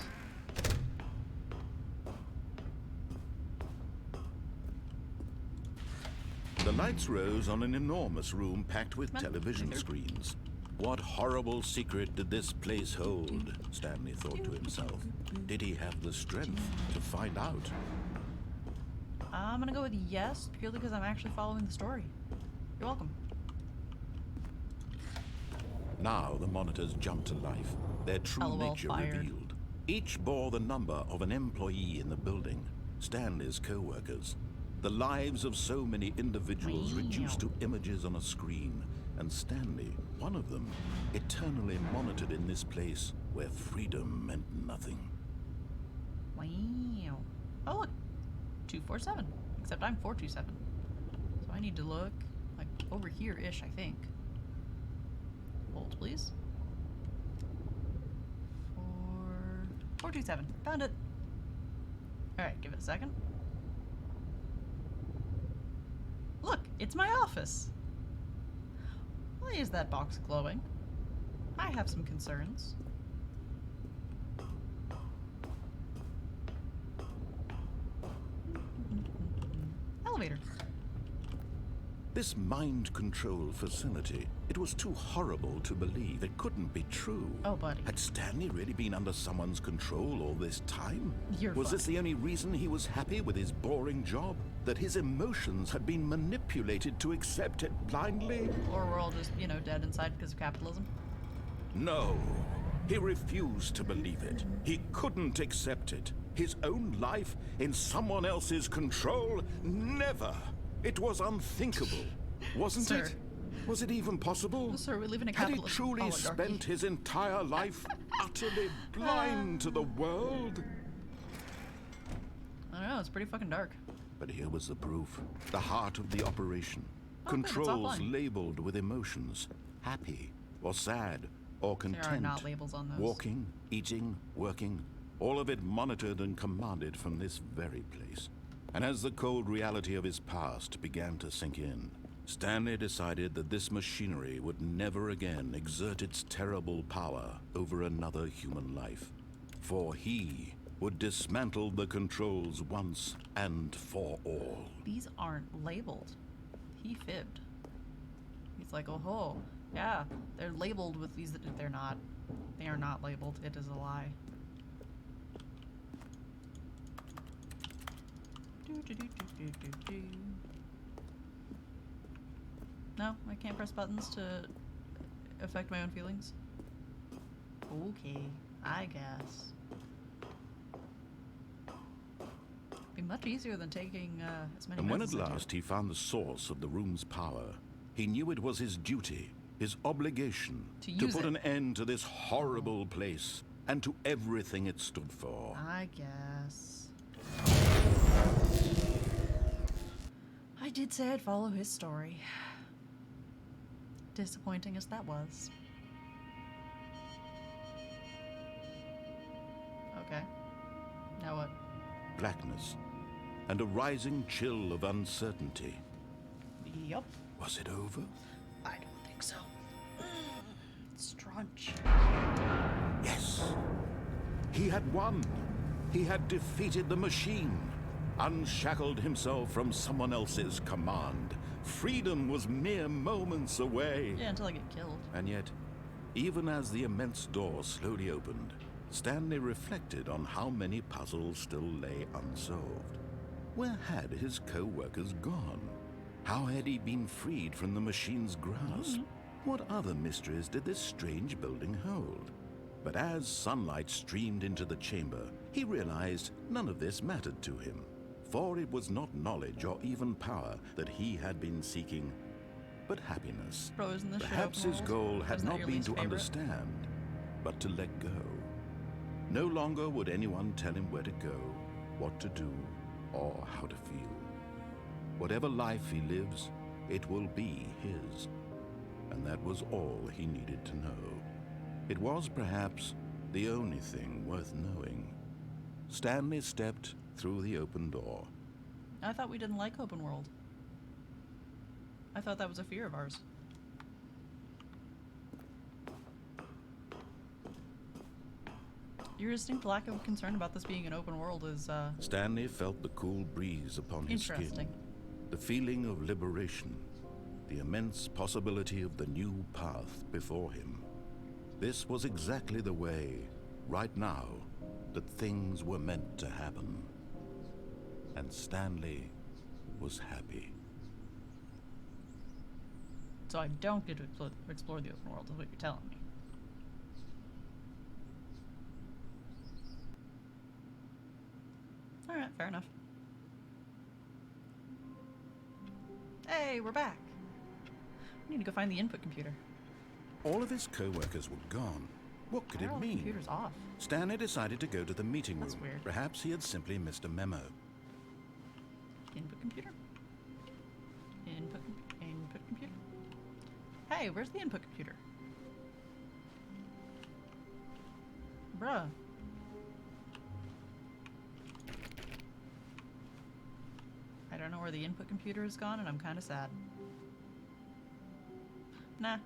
The lights rose on an enormous room packed with television screens. What horrible secret did this place hold? Stanley thought to himself. Did he have the strength to find out? I'm gonna go with yes, purely because I'm actually following the story. You're welcome. Now the monitors jumped to life, their true LOL, nature fired. revealed. Each bore the number of an employee in the building, Stanley's co-workers. The lives of so many individuals reduced to images on a screen, and Stanley, one of them, eternally monitored in this place where freedom meant nothing. Wow. Oh, look. 247. Except I'm 427. So I need to look, like, over here-ish, I think. Hold, please. 427. Found it. Alright, give it a second. Look, it's my office. Why is that box glowing? I have some concerns. Elevator. This mind control facility, it was too horrible to believe. It couldn't be true. Oh, buddy. Had Stanley really been under someone's control all this time? You're Was this funny. the only reason he was happy with his boring job? That his emotions had been manipulated to accept it blindly? Or we're all just, you know, dead inside because of capitalism. No. He refused to believe it. He couldn't accept it. His own life in someone else's control? Never. It was unthinkable, wasn't Sir. it? Was it even possible? Sir, we live in a Had he capitalist truly oligarchy. spent his entire life utterly blind to the world? I don't know, it's pretty fucking dark. But here was the proof. The heart of the operation. Oh, good, it's Controls offline. labeled with emotions. Happy or sad or There content. are not labels on those. Walking, eating, working. all of it monitored and commanded from this very place. And as the cold reality of his past began to sink in, Stanley decided that this machinery would never again exert its terrible power over another human life. For he would dismantle the controls once and for all. These aren't labeled. He fibbed. He's like, oh ho, yeah, they're labeled with these. They're not. They are not labeled. It is a lie. No, I can't press buttons to affect my own feelings. Okay, I guess. Be much easier than taking as many. And when at meds as I do. last he found the source of the room's power, he knew it was his duty, his obligation, To put use an it. end to this horrible place and to everything it stood for. I guess. I did say I'd follow his story. Disappointing as that was. Okay. Now what? Blackness and a rising chill of uncertainty. Yup. Was it over? I don't think so. Strunch. Yes. He had won. He had defeated the machine, unshackled himself from someone else's command. Freedom was mere moments away. Yeah, until I get killed. And yet, even as the immense door slowly opened, Stanley reflected on how many puzzles still lay unsolved. Where had his co-workers gone? How had he been freed from the machine's grasp? What other mysteries did this strange building hold? But as sunlight streamed into the chamber, he realized none of this mattered to him. For it was not knowledge or even power that he had been seeking, but happiness. Bro, isn't this Perhaps show his goal had Isn't that not your been least to favorite? understand, but to let go. No longer would anyone tell him where to go, what to do, or how to feel. Whatever life he lives, it will be his. And that was all he needed to know. It was perhaps the only thing worth knowing. Stanley stepped through the open door. I thought we didn't like open world. I thought that was a fear of ours. Your distinct lack of concern about this being an open world is, Stanley felt the cool breeze upon his interesting. skin, the feeling of liberation, the immense possibility of the new path before him. This was exactly the way, right now, that things were meant to happen. And Stanley was happy. So I don't get to explore the open world, is what you're telling me. Alright, fair enough. Hey, we're back. We need to go find the input computer. All of his co-workers were gone. What could Why are it all the mean? computers off? Stanley decided to go to the meeting That's room. weird. Perhaps he had simply missed a memo. Input computer? Input computer? Hey, where's the input computer? Bruh. I don't know where the input computer has gone, and I'm kind of sad. Nah. I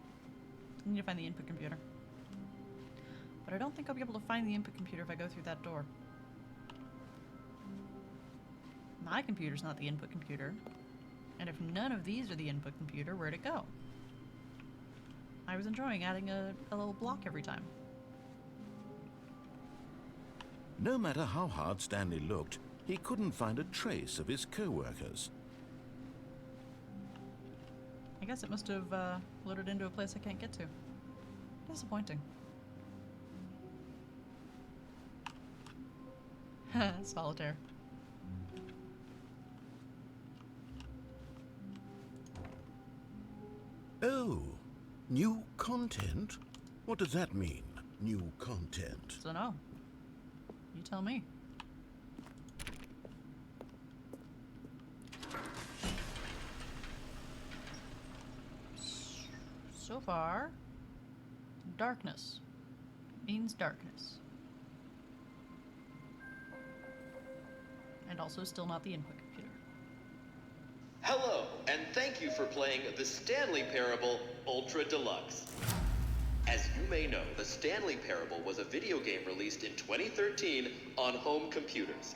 need to find the input computer. But I don't think I'll be able to find the input computer if I go through that door. My computer's not the input computer. And if none of these are the input computer, where'd it go? I was enjoying adding a little block every time. No matter how hard Stanley looked, he couldn't find a trace of his co-workers. I guess it must have loaded into a place I can't get to. Disappointing. Solitaire. Oh, new content? What does that mean, new content? So no. You tell me. So far, darkness means darkness. and also still not the input computer. Hello, and thank you for playing the Stanley Parable Ultra Deluxe. As you may know, the Stanley Parable was a video game released in 2013 on home computers.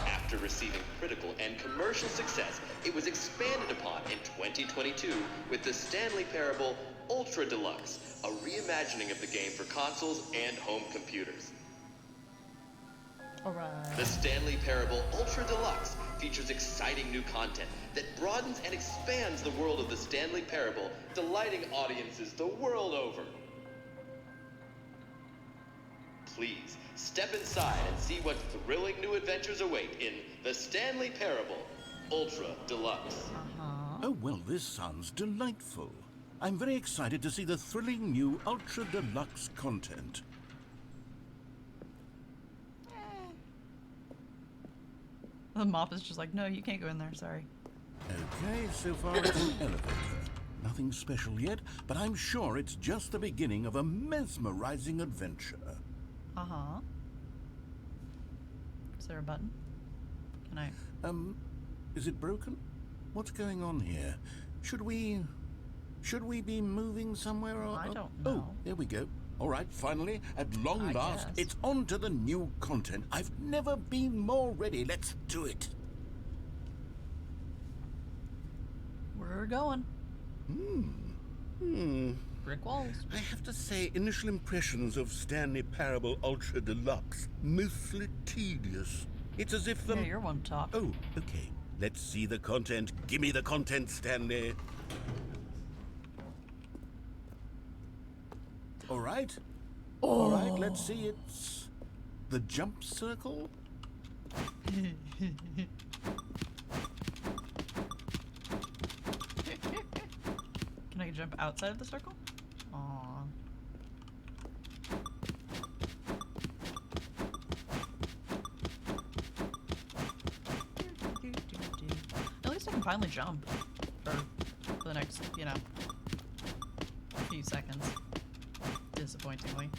After receiving critical and commercial success, it was expanded upon in 2022 with the Stanley Parable Ultra Deluxe, a reimagining of the game for consoles and home computers. Alright. The Stanley Parable Ultra Deluxe features exciting new content that broadens and expands the world of the Stanley Parable, delighting audiences the world over. Please, step inside and see what thrilling new adventures await in the Stanley Parable Ultra Deluxe. Oh, well, this sounds delightful. I'm very excited to see the thrilling new Ultra Deluxe content. The mop is just like, no, you can't go in there, sorry. Okay, so far it's an elevator. Nothing special yet, but I'm sure it's just the beginning of a mesmerizing adventure. Uh-huh. Is there a button? Can I... Is it broken? What's going on here? Should we be moving somewhere or... I don't Oh, know. there we go. All right, finally, at long I last, guess. it's on to the new content. I've never been more ready. Let's do it. We're going. Brick walls. I have to say, initial impressions of Stanley Parable Ultra Deluxe, mostly tedious. It's as if the... Yeah, you're one to talk. Oh, okay. Let's see the content. Give me the content, Stanley. All right. All right, let's see. It's the jump circle. Can I jump outside of the circle? Aww. At least I can finally jump. For the next, you know, few seconds. Disappointingly.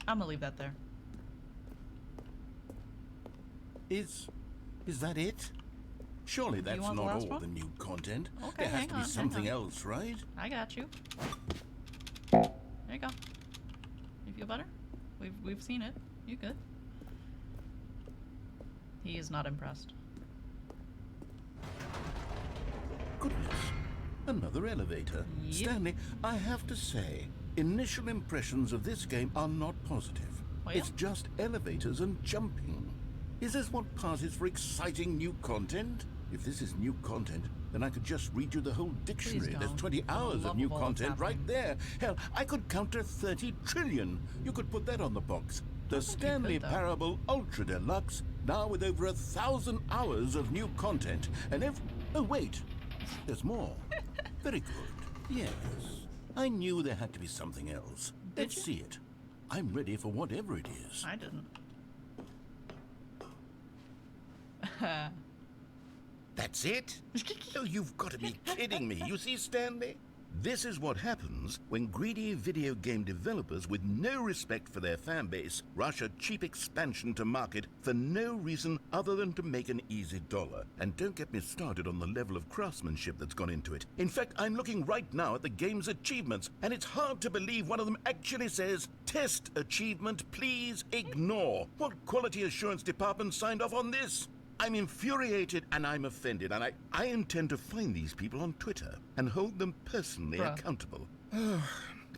I'm gonna leave that there. Is that it? Surely that's want the not last all one? the new content. Okay, There has hang to be on, hang something on. else, right? I got you. There you go. You feel better? We've seen it. You good? He is not impressed. Goodness. Another elevator. Yep. Stanley, I have to say, initial impressions of this game are not positive. Oh, yeah? It's just elevators and jumping. Is this what passes for exciting new content? If this is new content, then I could just read you the whole dictionary. There's don't. 20 For the hours love of new of all that's content right happening. there. Hell, I could count to 30 trillion. You could put that on the box. The think you Stanley could, though. Parable Ultra Deluxe, now with over 1,000 hours of new content. And oh, wait. There's more. Very good. Yes. I knew there had to be something else. Did Let's you? see it. I'm ready for whatever it is. I didn't. That's it? Oh, you've got to be kidding me. You see, Stanley? This is what happens when greedy video game developers with no respect for their fan base rush a cheap expansion to market for no reason other than to make an easy dollar. And don't get me started on the level of craftsmanship that's gone into it. In fact, I'm looking right now at the game's achievements, and it's hard to believe one of them actually says, "Test achievement, please ignore." What quality assurance department signed off on this? I'm infuriated and I'm offended, and I intend to find these people on Twitter and hold them personally Bruh. accountable.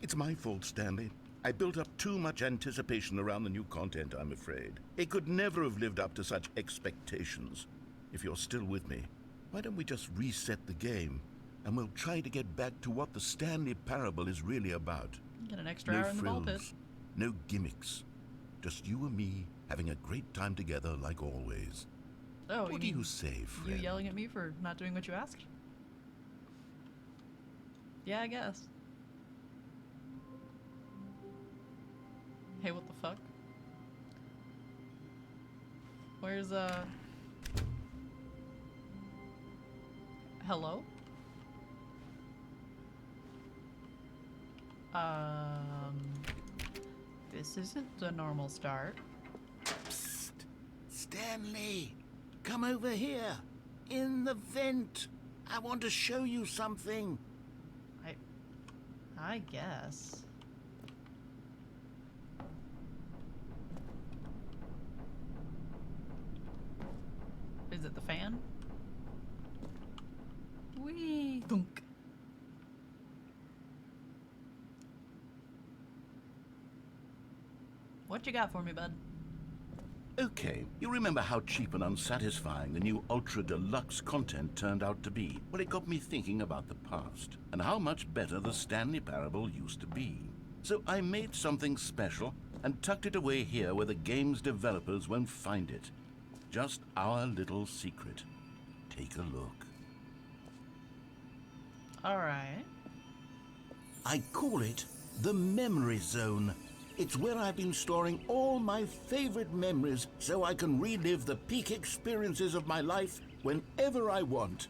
It's my fault, Stanley. I built up too much anticipation around the new content, I'm afraid. It could never have lived up to such expectations. If you're still with me, why don't we just reset the game, and we'll try to get back to what the Stanley Parable is really about. Get an extra No hour in the ball pit. frills, no gimmicks. Just you and me having a great time together like always. Oh, What do mean you say, you friend? yelling at me for not doing what you asked? Yeah, I guess. Hey, what the fuck? Where's, hello? This isn't a normal start. Psst! Stanley! Come over here! In the vent! I want to show you something! I guess. Is it the fan? Whee! Thunk. What you got for me, bud? Okay, you remember how cheap and unsatisfying the new Ultra Deluxe content turned out to be? Well, it got me thinking about the past, and how much better the Stanley Parable used to be. So I made something special and tucked it away here where the game's developers won't find it. Just our little secret. Take a look. Alright. I call it the Memory Zone. It's where I've been storing all my favorite memories so I can relive the peak experiences of my life whenever I want.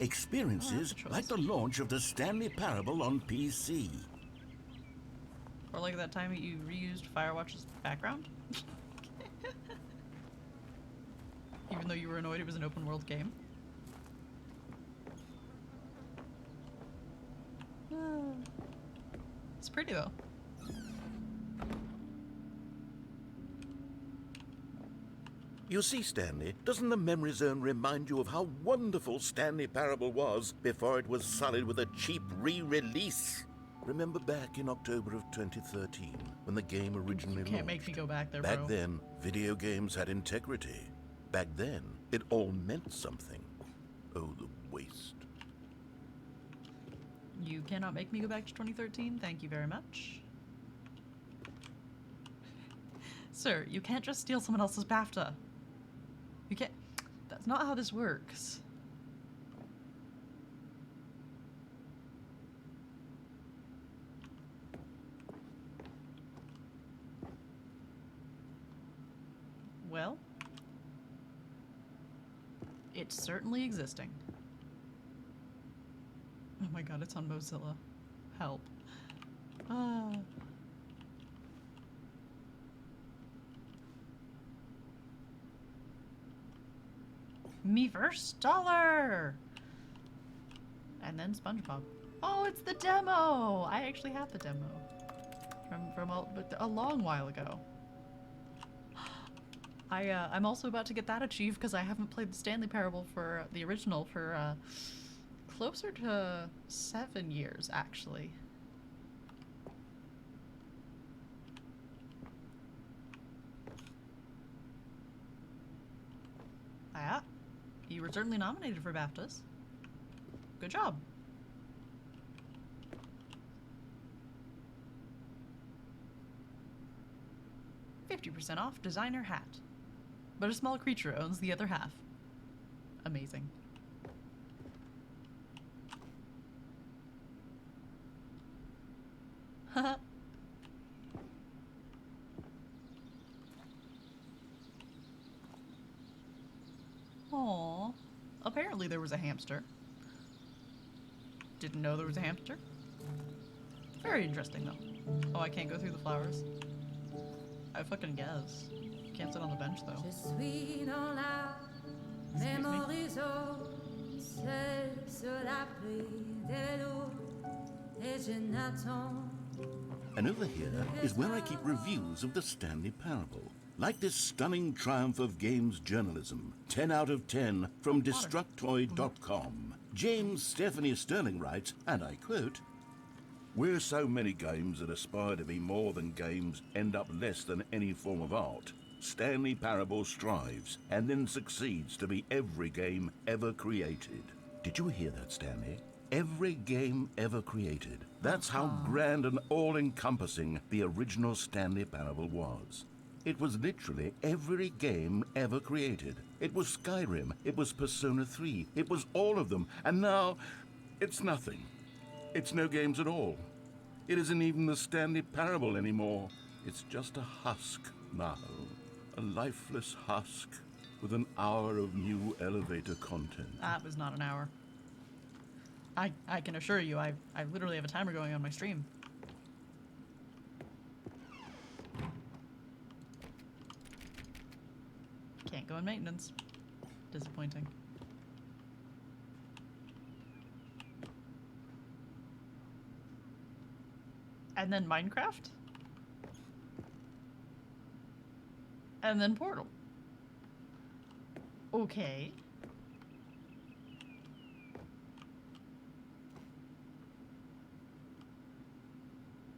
Experiences like the launch of the Stanley Parable on PC. Or like that time that you reused Firewatch's background? Even though you were annoyed it was an open world game. It's pretty though. You see, Stanley, doesn't the Memory Zone remind you of how wonderful Stanley Parable was before it was sullied with a cheap re-release? Remember back in October of 2013, when the game originally launched? Can't make me go back there, bro. Back then, video games had integrity. Back then, it all meant something. Oh, the waste. You cannot make me go back to 2013. Thank you very much. Sir, you can't just steal someone else's BAFTA. You can't. That's not how this works. Well, it's certainly existing. Oh my god, it's on Mozilla. Help. Me first dollar! And then SpongeBob. Oh, it's the demo! I actually have the demo. From a long while ago. I'm also about to get that achieved because I haven't played the Stanley Parable for the original for closer to 7 years, actually. Yeah, you were certainly nominated for BAFTAs. Good job. %50 off designer hat. But a small creature owns the other half. Amazing. Haha. Aww. Apparently there was a hamster. Didn't know there was a hamster. Very interesting though. Oh, I can't go through the flowers. I fucking guess. Can't sit on the bench though. Excuse me. And over here is where I keep reviews of the Stanley Parable. Like this stunning triumph of games journalism. 10 out of 10 from Destructoid.com. James Stephanie Sterling writes, and I quote, "Where so many games that aspire to be more than games end up less than any form of art, Stanley Parable strives and then succeeds to be every game ever created." Did you hear that, Stanley? Every game ever created. That's how grand and all-encompassing the original Stanley Parable was. It was literally every game ever created. It was Skyrim, it was Persona 3, it was all of them, and now it's nothing. It's no games at all. It isn't even the Stanley Parable anymore. It's just a husk now. A lifeless husk with an hour of new elevator content. That was not an hour. I can assure you, I literally have a timer going on my stream. Can't go in maintenance. Disappointing. And then Minecraft? And then Portal. Okay.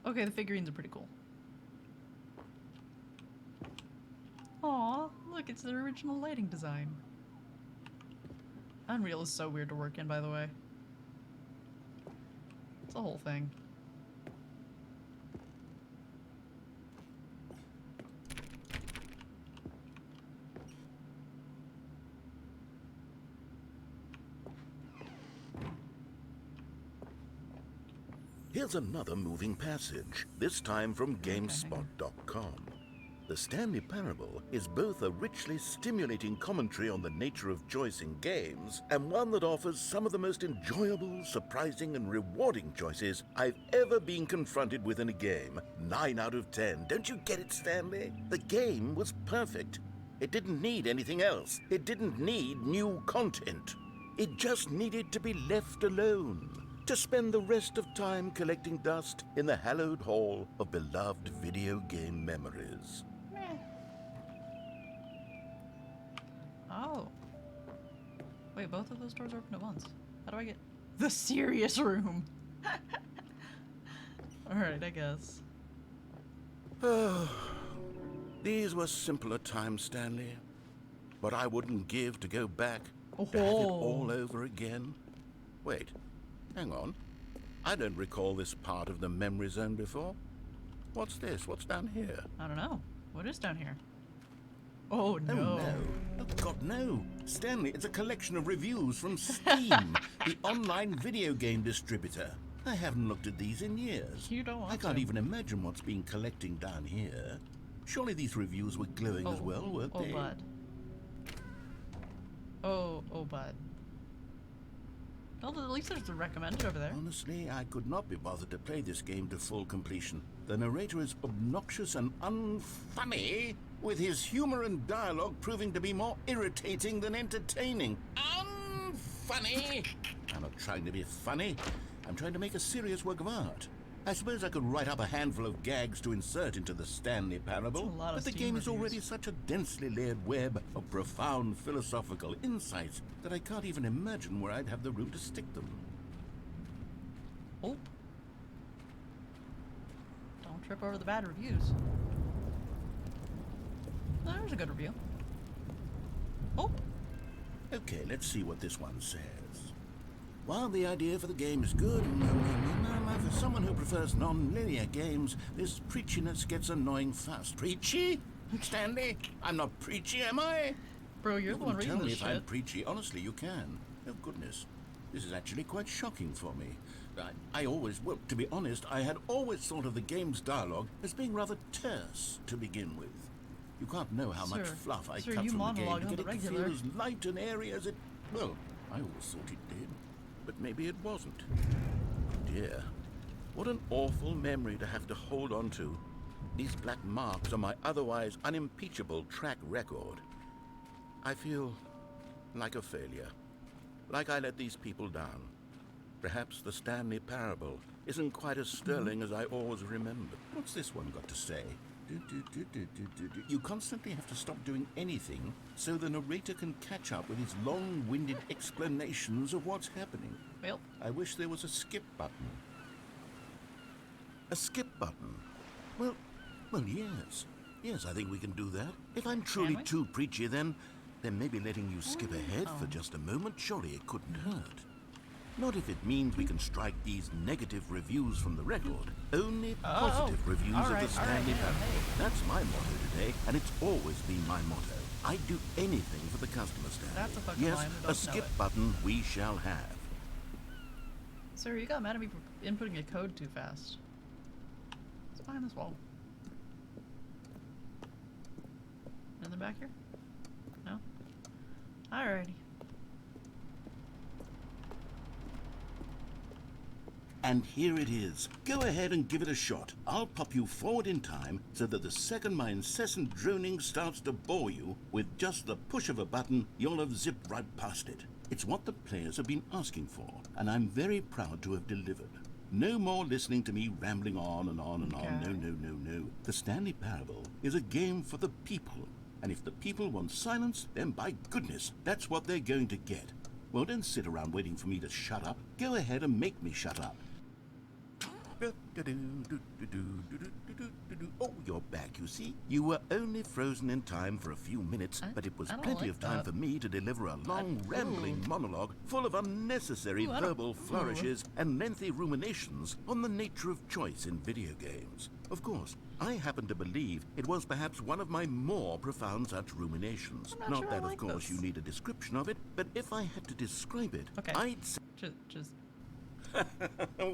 Okay, the figurines are pretty cool. Aw, look, it's the original lighting design. Unreal is so weird to work in, by the way. It's a whole thing. Here's another moving passage, this time from GameSpot.com. The Stanley Parable is both a richly stimulating commentary on the nature of choice in games and one that offers some of the most enjoyable, surprising, and rewarding choices I've ever been confronted with in a game. 9 out of 10. Don't you get it, Stanley? The game was perfect. It didn't need anything else. It didn't need new content. It just needed to be left alone, to spend the rest of time collecting dust in the hallowed hall of beloved video game memories. Oh. Wait, both of those doors are open at once. How do I get the serious room? Alright, I guess. These were simpler times, Stanley. But I wouldn't give to go back Oh. to have it all over again. Wait, hang on. I don't recall this part of the memory zone before. What's this? What's down here? I don't know. What is down here? Oh no. Oh no. Oh God, no. Stanley, it's a collection of reviews from Steam, the online video game distributor. I haven't looked at these in years. You don't want I can't to. even imagine what's been collecting down here. Surely these reviews were glowing as well, weren't they? Bud. Oh, bud. Well, at least there's the recommended over there. Honestly, I could not be bothered to play this game to full completion. The narrator is obnoxious and unfunny, with his humor and dialogue proving to be more irritating than entertaining. Unfunny! I'm not trying to be funny. I'm trying to make a serious work of art. I suppose I could write up a handful of gags to insert into the Stanley Parable, That's a lot of but the Steam game is reviews. already such a densely layered web of profound philosophical insights that I can't even imagine where I'd have the room to stick them. Oh. Don't trip over the bad reviews. Oh, there's a good review. Oh. Okay, let's see what this one says. While the idea for the game is good, for someone who prefers non-linear games, this preachiness gets annoying fast. Preachy? Stanley? I'm not preachy, am I? Bro, you're You the one can reading tell me this if I'm shit. preachy. Honestly, you can. Oh, goodness. This is actually quite shocking for me. Well, to be honest, I had always thought of the game's dialogue as being rather terse to begin with. You can't know how much Sir, fluff I sir, cut you from the game monologue to on get the it to regular. feel as light and airy as it... Well, I always thought it did. But maybe it wasn't. Dear, what an awful memory to have to hold on to. These black marks on my otherwise unimpeachable track record. I feel like a failure. Like I let these people down. Perhaps the Stanley Parable isn't quite as sterling as I always remembered. What's this one got to say? You constantly have to stop doing anything so the narrator can catch up with his long-winded explanations of what's happening. Well, I wish there was a skip button. A skip button? Well, yes. Yes, I think we can do that. If I'm truly we? too preachy, then maybe letting you skip ahead for Oh. just a moment, surely it couldn't hurt. Not if it means we can strike these negative reviews from the record. Only positive reviews of the Stanley Parable. That's my motto today, and it's always been my motto. I'd do anything for the customer, Stanley. That's a fucking yes, line, we a both know skip it. button we shall have. sir, you got mad at me for inputting a code too fast. What's behind this wall? Nothing back here? No? Alrighty. And here it is. Go ahead and give it a shot. I'll pop you forward in time so that the second my incessant droning starts to bore you, with just the push of a button, you'll have zipped right past it. It's what the players have been asking for, and I'm very proud to have delivered. No more listening to me rambling on and on and on. No, no, no, no. The Stanley Parable is a game for the people. And if the people want silence, then by goodness, that's what they're going to get. Well, don't sit around waiting for me to shut up. Go ahead and make me shut up. Oh, you're back, you see. You were only frozen in time for a few minutes, but it was plenty of time for me to deliver a long, rambling monologue full of unnecessary verbal flourishes and lengthy ruminations on the nature of choice in video games. Of course, I happen to believe it was perhaps one of my more profound such ruminations. Not sure that, I of course, this. you need a description of it, but if I had to describe it, Okay. I'd say... Just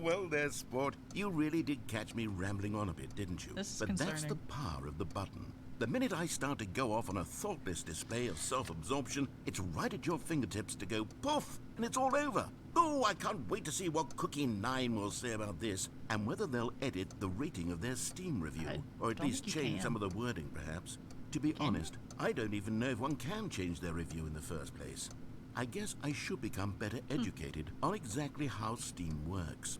Well, there, sport. You really did catch me rambling on a bit, didn't you? This is But that's the concerning. power of the button. The minute I start to go off on a thoughtless display of self-absorption, it's right at your fingertips to go poof, and it's all over. Oh, I can't wait to see what Cookie 9 will say about this, and whether they'll edit the rating of their Steam review, or at don't least think you change can. some of the wording, perhaps. To be honest, I don't even know if one can change their review in the first place. I guess I should become better educated on exactly how Steam works.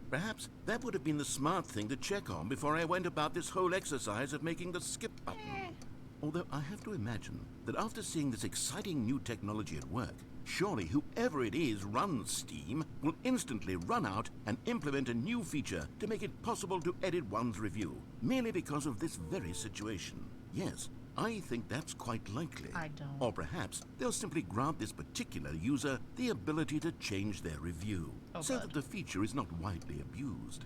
Perhaps that would have been the smart thing to check on before I went about this whole exercise of making the skip button. Although I have to imagine that after seeing this exciting new technology at work, surely whoever it is runs Steam will instantly run out and implement a new feature to make it possible to edit one's review, merely because of this very situation. Yes, I think that's quite likely. I don't. Or perhaps they'll simply grant this particular user the ability to change their review, so bud. that the feature is not widely abused.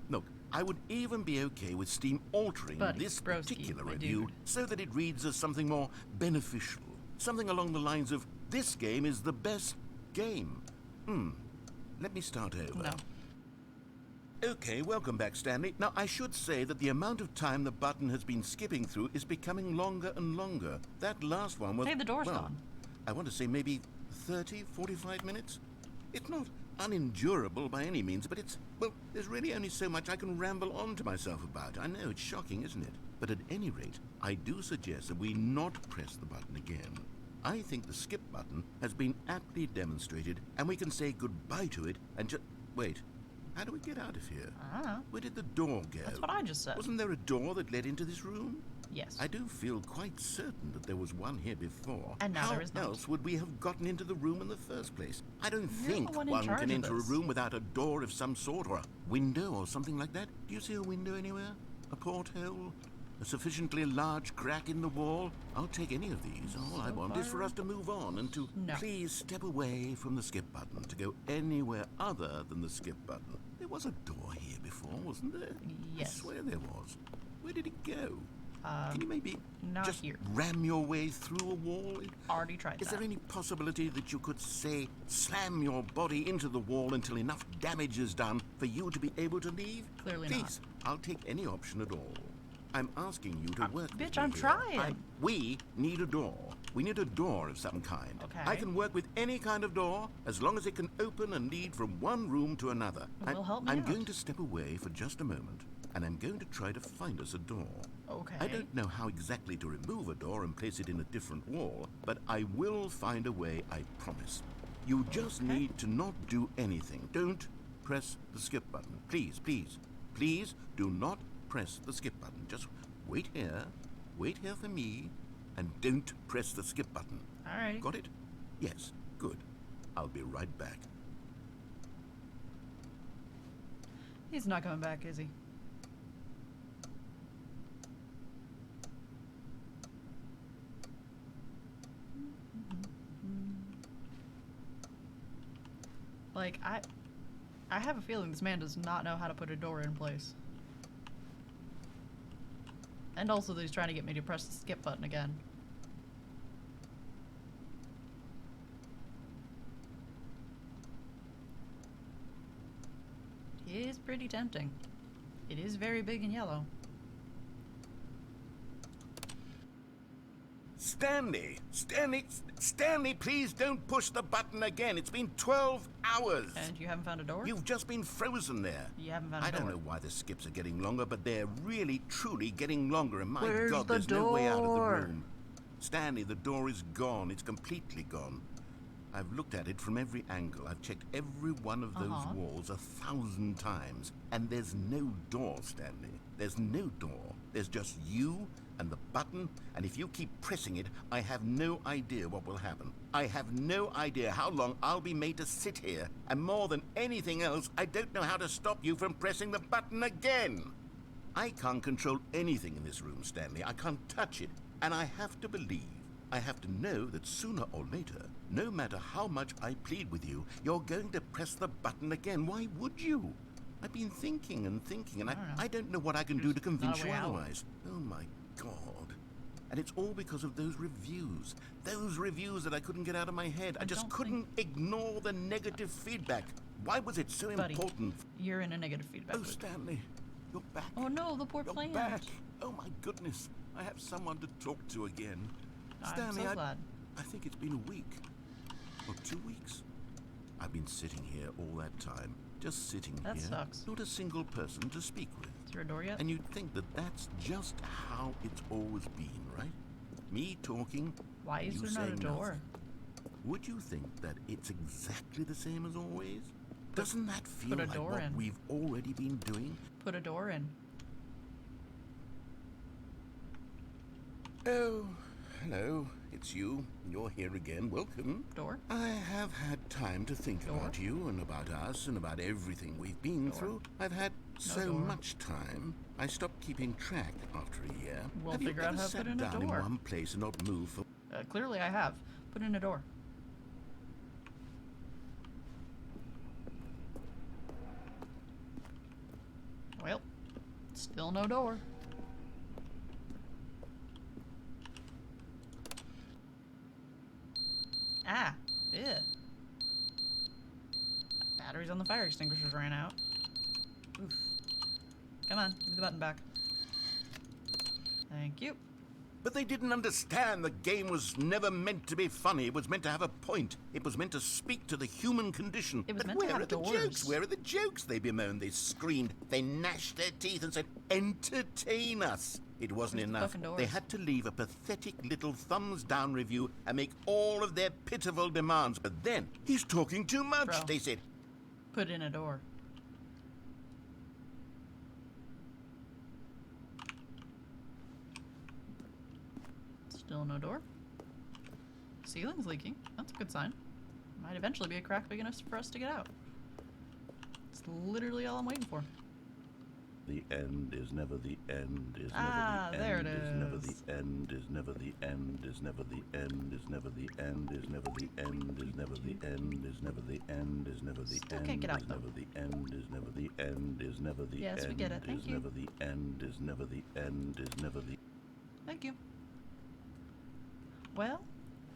Look, I would even be okay with Steam altering Buddy, this broski, particular my review dude. so that it reads as something more beneficial. Something along the lines of, this game is the best game. Let me start over. no. Okay, welcome back, Stanley. Now, I should say that the amount of time the button has been skipping through is becoming longer and longer. That last one was... Hey, the door's well, gone. I want to say maybe 30, 45 minutes? It's not unendurable by any means, but it's... Well, there's really only so much I can ramble on to myself about. I know, it's shocking, isn't it? But at any rate, I do suggest that we not press the button again. I think the skip button has been aptly demonstrated, and we can say goodbye to it and just... Wait. How do we get out of here? I don't know. Where did the door go? That's what I just said. Wasn't there a door that led into this room? Yes. I do feel quite certain that there was one here before. And now How there is not. else would we have gotten into the room in the first place? I don't You're the think one in one charge can of enter this. a room without a door of some sort, or a window or something like that. Do you see a window anywhere? A porthole? A sufficiently large crack in the wall? I'll take any of these. All I want is for us to move on and to No. please step away from the skip button, to go anywhere other than the skip button. There was a door here before, wasn't there? Yes. I swear there was. Where did it go? Can you maybe not just here. ram your way through a wall? Already tried Is that. there any possibility that you could, say, slam your body into the wall until enough damage is done for you to be able to leave? Clearly not. Please, I'll take any option at all. I'm asking you to work with bitch, me I'm here. trying. We need a door. We need a door of some kind. Okay. I can work with any kind of door as long as it can open and lead from one room to another. Well, help me I'm out. going to step away for just a moment, and I'm going to try to find us a door. Okay. I don't know how exactly to remove a door and place it in a different wall, but I will find a way, I promise. You just Okay. need to not do anything. Don't press the skip button. Please, please, please do not press the skip button. Just wait here for me, and don't press the skip button. All right. Got it? Yes, good. I'll be right back. He's not coming back, is he? Like, I have a feeling this man does not know how to put a door in place. And also that he's trying to get me to press the skip button again. It is pretty tempting. It is very big and yellow. Stanley! Stanley, please don't push the button again. It's been 12 hours. And you haven't found a door? You've just been frozen there. You haven't found a I door. don't know why the skips are getting longer, but they're really, truly getting longer. And my Where's God, the there's no way out of the door? room. Stanley, the door is gone. It's completely gone. I've looked at it from every angle. I've checked every one of those walls 1,000 times. And there's no door, Stanley. There's no door. There's just you and the button, and if you keep pressing it, I have no idea what will happen. I have no idea how long I'll be made to sit here, and more than anything else, I don't know how to stop you from pressing the button again. I can't control anything in this room, Stanley. I can't touch it, and I have to believe, I have to know that sooner or later, no matter how much I plead with you, you're going to press the button again. Why would you? I've been thinking and thinking, and I don't know what I can do to convince you otherwise. Oh my God. And it's all because of those reviews. Those reviews that I couldn't get out of my head. I just couldn't ignore the negative feedback. Why was it so important? You're in a negative feedback loop. Stanley, you're back. Oh no, the poor You're plant. back. Oh my goodness. I have someone to talk to again. Stanley, I'm so glad. I think it's been a week. Or 2 weeks. I've been sitting here all that time. Just sitting here. That sucks. Not a single person to speak with. Is there a door yet? And you'd think that that's just how it's always been, right? Me talking, Why is you there not a saying door? nothing. Would you think that it's exactly the same as always? Doesn't that feel a like door what in. we've already been doing? Put a door in. Oh, hello. It's you. You're here again. Welcome. Door? I have had time to think about you and about us and about everything we've been through. I've had so much time. I stopped keeping track after a year. We'll have you figure out ever how to sat put in a down in door. one place and not move for... Clearly I have. Put in a door. Well, still no door. Ah, yeah. Batteries on the fire extinguishers ran out. Oof. Come on, give me the button back. Thank you. But they didn't understand the game was never meant to be funny. It was meant to have a point. It was meant to speak to the human condition. It was But meant to where have are the doors. jokes? Where are the jokes? They bemoaned, they screamed, they gnashed their teeth and said, entertain us. It wasn't Where's the enough. fucking doors? They had to leave a pathetic little thumbs down review and make all of their pitiful demands. But then, he's talking too much, Bro. they said. Put in a door. Still no door. Ceiling's leaking. That's a good sign. Might eventually be a crack big enough for us to get out. It's literally all I'm waiting for. The end is never the end, is Ah, never the there end, it is never is. the end, is never the end, is never the end, is never the end, is never the end, is never the end, is never the end, is never the Still end, can't get out, is though. never the end, is never the end, is never the Yes, we end, get it. Thank is you. never the end, is never the end, is never the... Thank you. Well,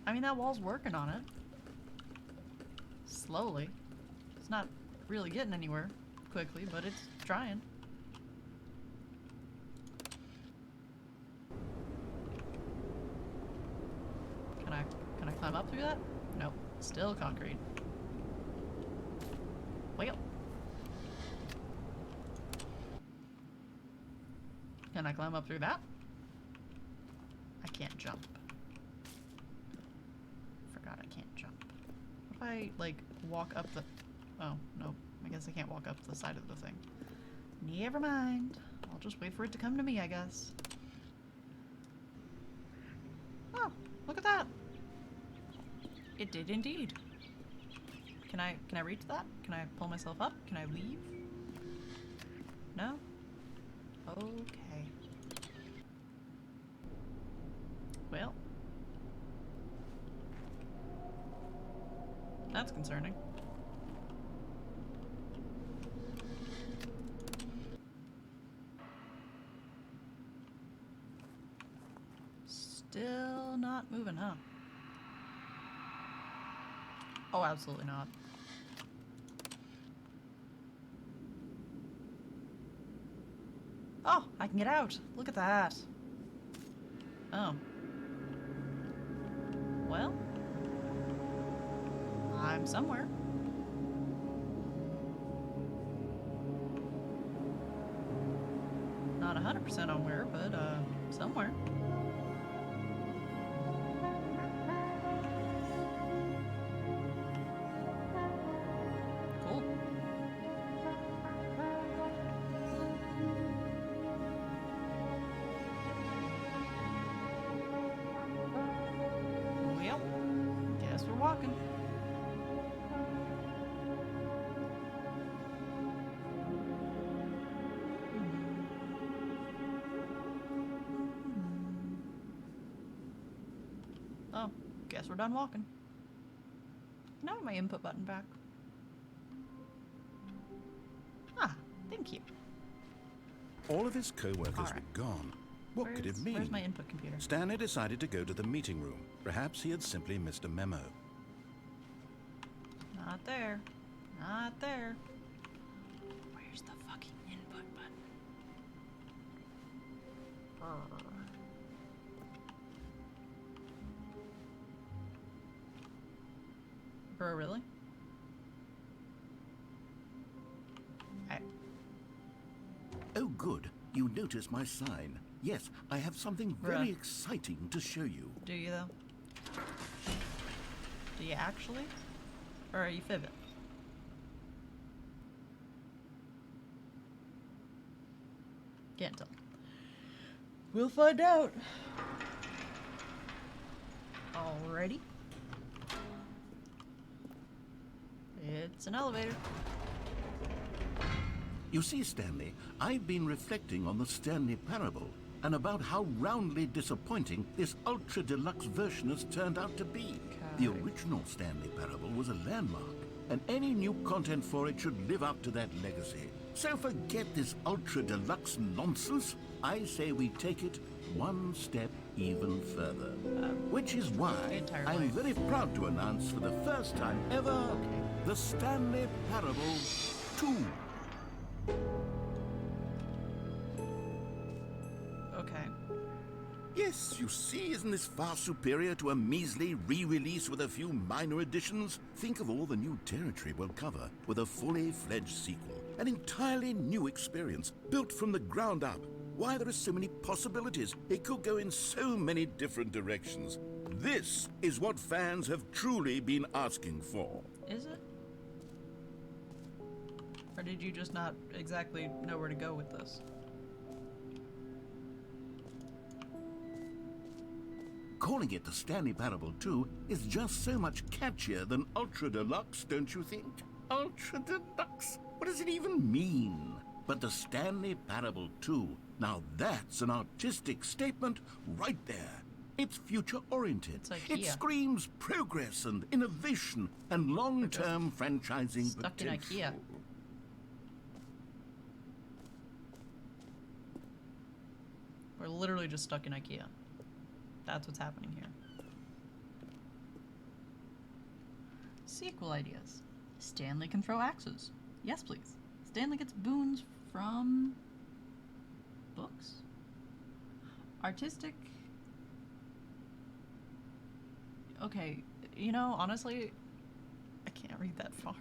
I mean, that wall's working on it. Slowly. It's not really getting anywhere quickly, but it's trying. Can I climb up through that? Nope. Still concrete. Well. Can I climb up through that? I can't jump. Forgot I can't jump. What if I, like, walk up the... Oh, no. I guess I can't walk up the side of the thing. Never mind. I'll just wait for it to come to me, I guess. Oh, look at that. It did indeed. Can I reach that? Can I pull myself up? Can I leave? No? Okay. Well. That's concerning. Still not moving, huh? Oh, absolutely not. Oh, I can get out. Look at that. Oh. Well, I'm somewhere. Not 100% on where, but somewhere. Cool. Well, guess we're walking. Oh, guess we're done walking. Now my input button back. Ah, thank you. All of his co-workers All right. were gone. What could it mean? Where's my input computer? Stanley decided to go to the meeting room. Perhaps he had simply missed a memo. Not there. Not there. Where's the fucking input button? Bro, really? Oh, good. You notice my sign. Yes, I have something very Bruh. exciting to show you. Do you though? Do you actually? Or are you fibbing? Can't tell. We'll find out. Alrighty. It's an elevator. You see, Stanley, I've been reflecting on the Stanley Parable and about how roundly disappointing this ultra deluxe version has turned out to be. The original Stanley Parable was a landmark, and any new content for it should live up to that legacy. So forget this ultra deluxe nonsense. I say we take it one step even further. Which is why entire I'm way. very proud to announce for the first time ever the Stanley Parable 2. Okay. Yes, you see, isn't this far superior to a measly re-release with a few minor additions? Think of all the new territory we'll cover with a fully fledged sequel. An entirely new experience, built from the ground up. Why, there are so many possibilities. It could go in so many different directions. This is what fans have truly been asking for. Is it? Or did you just not exactly know where to go with this? Calling it the Stanley Parable 2 is just so much catchier than Ultra Deluxe, don't you think? Ultra Deluxe? What does it even mean? But the Stanley Parable 2, now that's an artistic statement right there. It's future-oriented. It's IKEA. It screams progress and innovation and long-term franchising Stuck in potential. IKEA. We're literally just stuck in IKEA. That's what's happening here. Sequel ideas. Stanley can throw axes. Yes, please. Stanley gets boons from books? Artistic. Okay, you know, honestly, I can't read that far.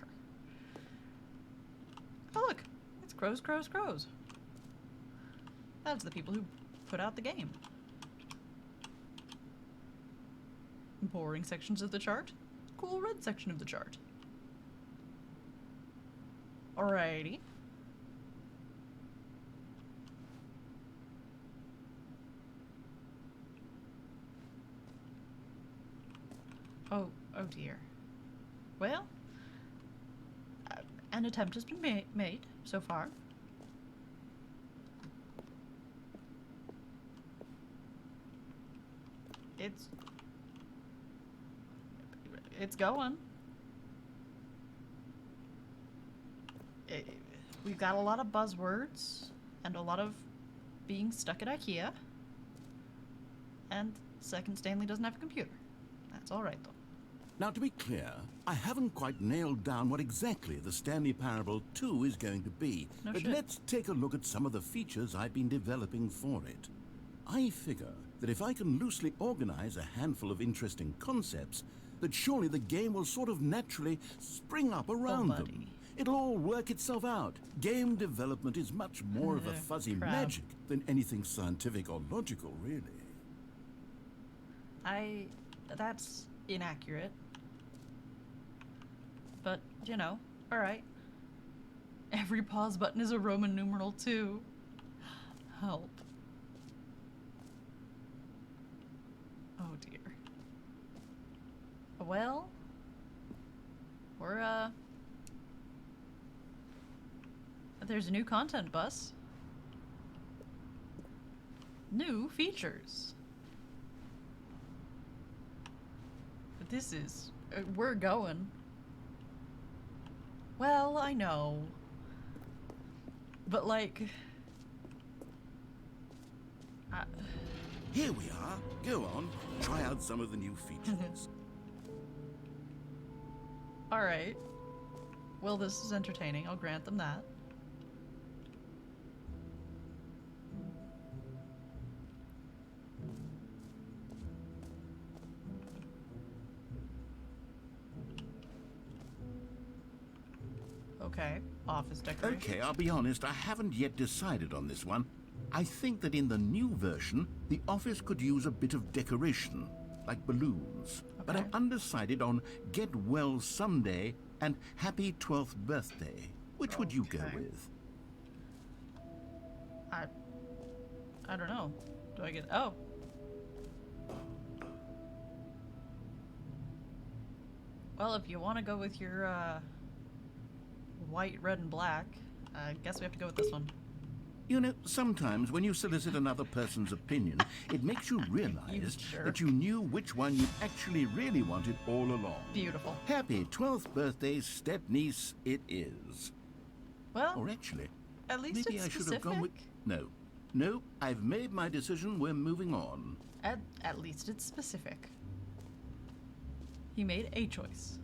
Oh, look. It's Crows, Crows, Crows. That's the people who put out the game. Boring sections of the chart. Cool red section of the chart. Alrighty. Oh dear. Well, an attempt has been made so far. It's going. We've got a lot of buzzwords and a lot of being stuck at IKEA. And second, Stanley doesn't have a computer. That's all right, though. Now, to be clear, I haven't quite nailed down what exactly the Stanley Parable 2 is going to be. No but shit. let's take a look at some of the features I've been developing for it. I figure that if I can loosely organize a handful of interesting concepts, that surely the game will sort of naturally spring up around them. buddy. It'll all work itself out. Game development is much more of a fuzzy Crap. magic than anything scientific or logical, really. That's inaccurate. But, you know, alright. Every pause button is a Roman numeral too. Help. Oh dear. Well, we're, there's a new content bus. New features. But this is, we're going. Well, I know. But like, Here we are. Go on. Try out some of the new features. alright. Well, this is entertaining. I'll grant them that. Okay, office decoration. Okay, I'll be honest, I haven't yet decided on this one. I think that in the new version, the office could use a bit of decoration, like balloons. But I'm Okay. undecided on Get Well Someday and Happy 12th Birthday. Which would you go Okay. with? I don't know. Do I get... Oh. Well, if you want to go with your, white, red, and black, I guess we have to go with this one. You know, sometimes when you solicit another person's opinion, it makes you realize jerk. that you knew which one you actually really wanted all along. Beautiful. Happy 12th birthday, step-niece it is. Well, Or actually, at least maybe it's I should specific. have gone with... No, I've made my decision, we're moving on. At least it's specific. He made a choice.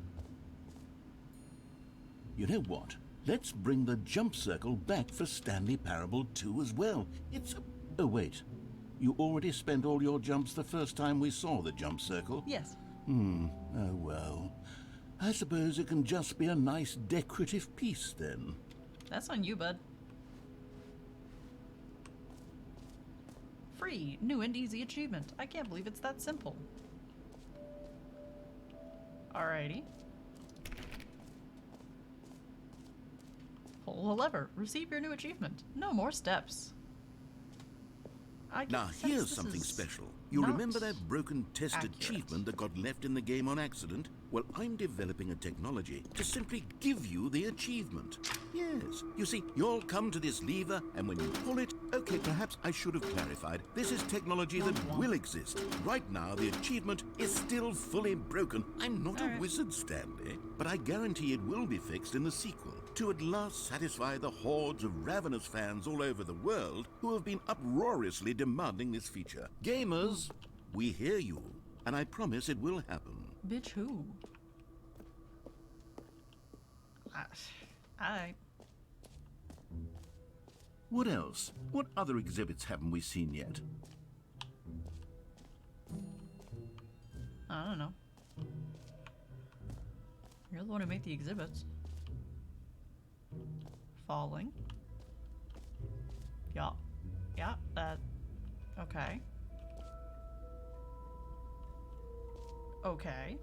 You know what? Let's bring the jump circle back for Stanley Parable 2 as well. It's a... Oh, wait. You already spent all your jumps the first time we saw the jump circle? Yes. Oh, well. I suppose it can just be a nice decorative piece, then. That's on you, bud. Free, new and easy achievement. I can't believe it's that simple. Alrighty. Pull the lever. Receive your new achievement. No more steps. I Now, sense here's this something is special. You not remember that broken test accurate. achievement that got left in the game on accident? Well, I'm developing a technology to simply give you the achievement. Yes. You see, you'll come to this lever, and when you pull it... Okay, perhaps I should have clarified. This is technology that will exist. Right now, the achievement is still fully broken. I'm not a Alright. wizard, Stanley, but I guarantee it will be fixed in the sequel to at last satisfy the hordes of ravenous fans all over the world who have been uproariously demanding this feature. Gamers, we hear you, and I promise it will happen. Bitch who? I... What else? What other exhibits haven't we seen yet? I don't know. You're the one who made the exhibits. Falling. Yeah. Yeah, that... Okay. Okay.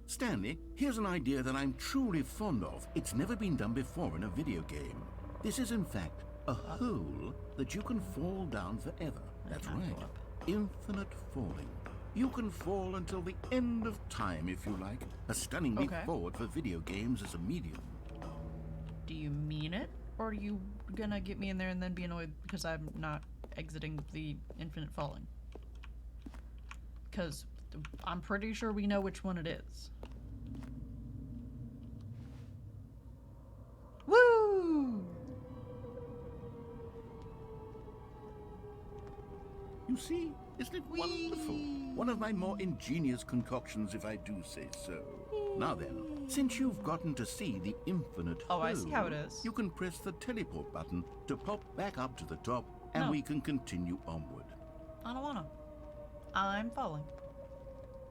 Stanley, here's an idea that I'm truly fond of. It's never been done before in a video game. This is, in fact, a hole that you can fall down forever. That's can't go right. up. Infinite falling. You can fall until the end of time, if you like. A stunning leap Okay. forward for video games as a medium. Do you mean it? Or are you gonna get me in there and then be annoyed because I'm not exiting the infinite falling? Because I'm pretty sure we know which one it is. Woo! You see, isn't it wonderful? One of my more ingenious concoctions, if I do say so. Now then, since you've gotten to see the infinite Oh, I see how it hole, is. you can press the teleport button to pop back up to the top and No. we can continue onward. I don't wanna. I'm falling.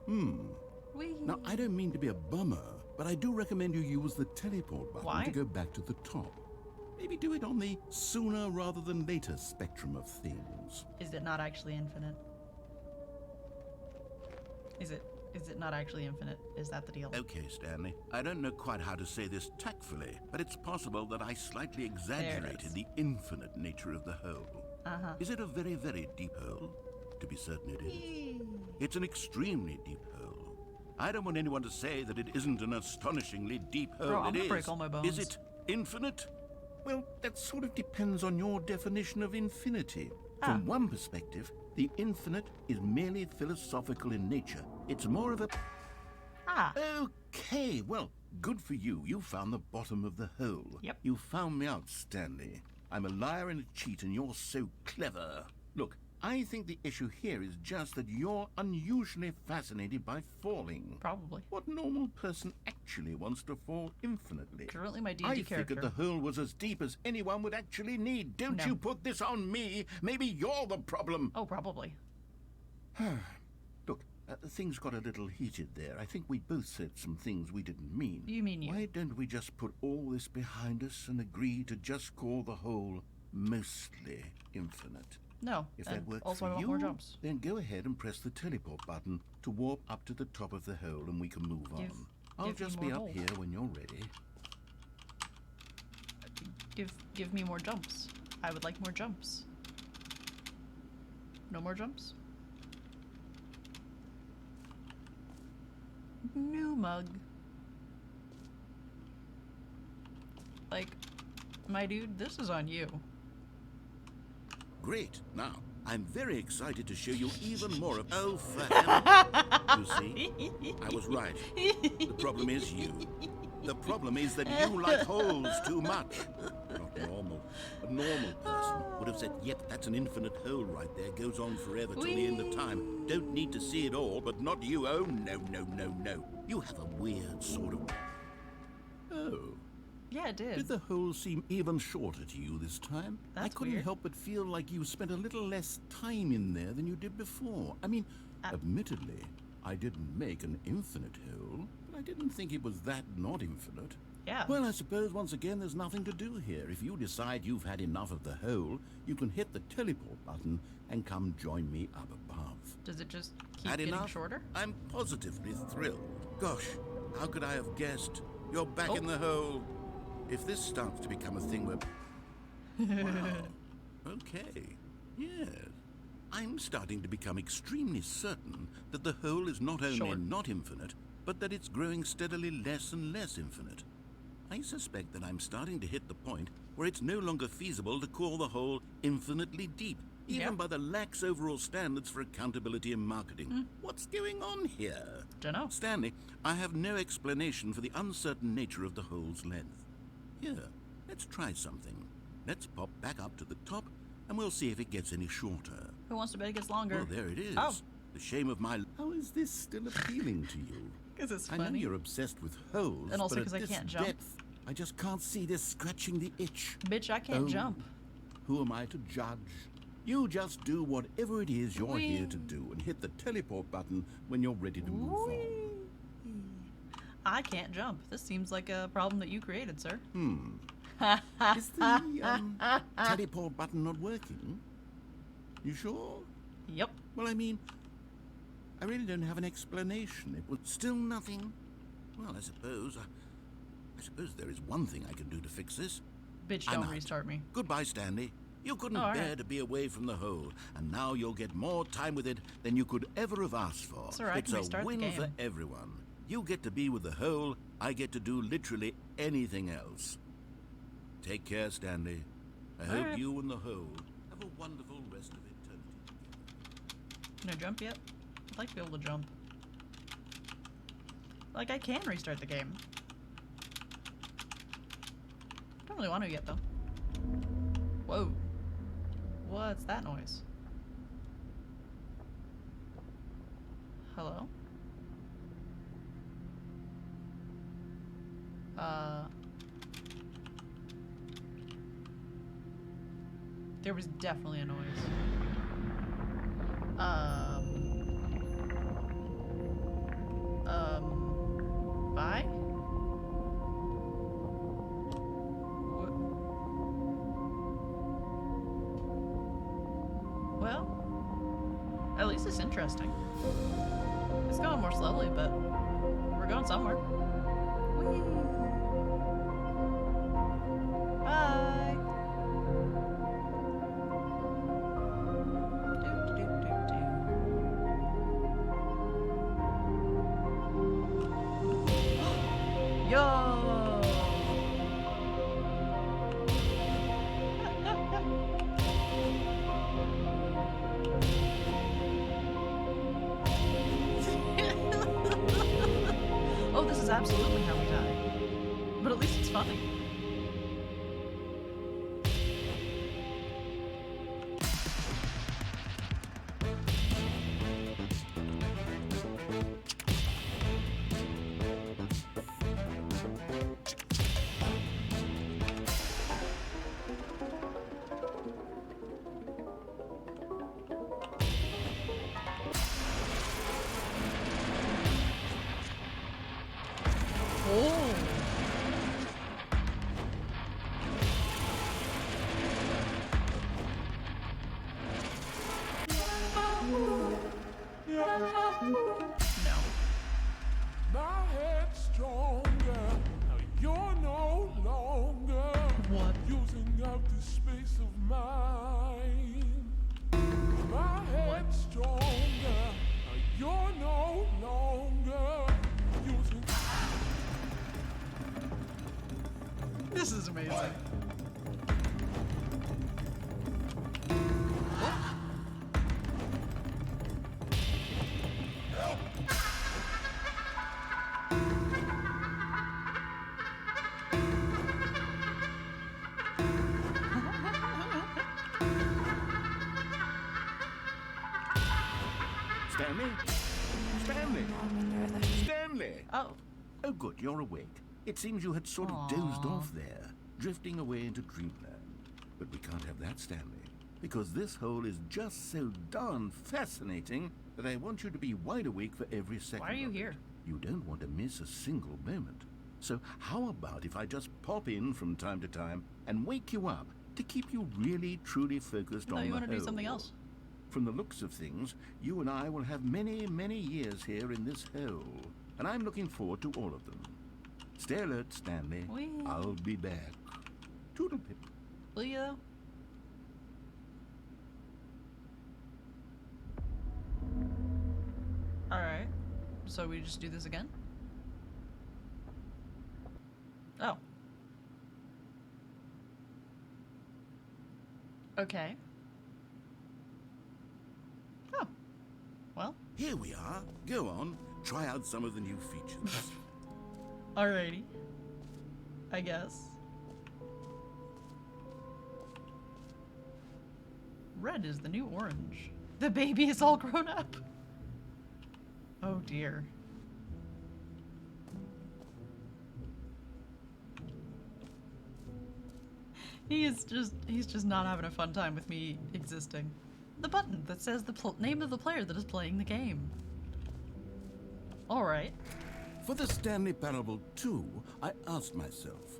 Whee! Now, I don't mean to be a bummer, but I do recommend you use the teleport button Why? to go back to the top. Maybe do it on the sooner rather than later spectrum of things. Is it not actually infinite? Is it not actually infinite? Is that the deal? Okay, Stanley. I don't know quite how to say this tactfully, but it's possible that I slightly exaggerated the infinite nature of the hole. Uh-huh. Is it a very, very deep hole? To be certain it is. It's an extremely deep hole. I don't want anyone to say that it isn't an astonishingly deep hole. Bro, I'm It gonna is. break all my bones. Is it infinite? Well, that sort of depends on your definition of infinity. From one perspective, the infinite is merely philosophical in nature. It's more of a... Ah. Okay, well, good for you. You found the bottom of the hole. Yep. You found me out, Stanley. I'm a liar and a cheat, and you're so clever. Look, I think the issue here is just that you're unusually fascinated by falling. Probably. What normal person actually wants to fall infinitely? Currently my D&D I character. figured the hole was as deep as anyone would actually need. Don't No. you put this on me. Maybe you're the problem. Oh, probably. Look, things got a little heated there. I think we both said some things we didn't mean. You mean you. Why don't we just put all this behind us and agree to just call the hole mostly infinite? No. If and that works also for I want you, more jumps. then go ahead and press the teleport button to warp up to the top of the hole and we can move on. I'll give me just more be up hole. here when you're ready. Give me more jumps. I would like more jumps. No more jumps? New mug. Like, my dude, this is on you. Great. Now, I'm very excited to show you even more of... Oh, for heaven. You see? I was right. The problem is you. The problem is that you like holes too much. Not normal. A normal person would have said, yep, that's an infinite hole right there. Goes on forever till the end of time. Don't need to see it all, but not you. Oh, no, no, no, no. You have a weird sort of... Oh. Yeah, it Did did. the hole seem even shorter to you this time? I That's couldn't weird. help but feel like you spent a little less time in there than you did before. I mean, admittedly, I didn't make an infinite hole, but I didn't think it was that not infinite. Yeah. Well, I suppose once again there's nothing to do here. If you decide you've had enough of the hole, you can hit the teleport button and come join me up above. Does it just keep Had getting enough? shorter? I'm positively thrilled. Gosh, how could I have guessed? You're back in the hole. If this starts to become a thing where... Wow. Okay. Yes. I'm starting to become extremely certain that the hole is not only Short. not infinite, but that it's growing steadily less and less infinite. I suspect that I'm starting to hit the point where it's no longer feasible to call the hole infinitely deep, even Yeah. by the lax overall standards for accountability and marketing. What's going on here? Dunno. Stanley, I have no explanation for the uncertain nature of the hole's length. Here, let's try something. Let's pop back up to the top, and we'll see if it gets any shorter. Who wants to bet it gets longer? Well, there it is. Oh. The shame of my... How is this still appealing to you? Because it's I know funny. you're obsessed with holes, And also but 'cause at I this can't jump. depth, I just can't see this scratching the itch. Bitch, I can't Oh, jump. Who am I to judge? You just do whatever it is you're Whee! here to do and hit the teleport button when you're ready to move on. Whee! I can't jump. This seems like a problem that you created, sir. Is the teleport button not working? You sure? Yep. Well, I mean, I really don't have an explanation. It was still nothing. Well, I suppose there is one thing I can do to fix this. Bitch, I'm don't out. restart me. Goodbye, Stanley. You couldn't Oh, all bear right. to be away from the hole, and now you'll get more time with it than you could ever have asked for. Sir, I it's can a restart the win for game. everyone. You get to be with the hole, I get to do literally anything else. Take care, Stanley. I All hope right. you and the hole have a wonderful rest of eternity. Can I jump yet? I'd like to be able to jump. Like, I can restart the game. I don't really want to yet, though. Whoa. What's that noise? Hello? There was definitely a noise. Bye? What? Well, at least it's interesting. It's going more slowly, but we're going somewhere. Whee! Bye! Yo! Oh, this is absolutely how we die. But at least it's funny. Oh. No. My head's stronger. Now you're no longer What? using up the space of mine. My head's stronger. Now you're no longer using. This is amazing. Stanley? Stanley? Stanley! Oh. Oh, good, you're awake. It seems you had sort of dozed off there, drifting away into dreamland. But we can't have that, Stanley, because this hole is just so darn fascinating that I want you to be wide awake for every second. Why are you of it. here? You don't want to miss a single moment. So how about if I just pop in from time to time and wake you up to keep you really, truly focused No, on you the want to do hole? something else. From the looks of things, you and I will have many, many years here in this hole, and I'm looking forward to all of them. Stay alert, Stanley. Whee! I'll be back. Toodle-pip. Will you though? Alright. So we just do this again? Oh. Okay. Oh. Well. Here we are. Go on. Try out some of the new features. Alrighty. I guess. Red is the new orange. The baby is all grown up. Oh dear. He's just not having a fun time with me existing. The button that says the name of the player that is playing the game. Alright. For the Stanley Parable 2, I asked myself,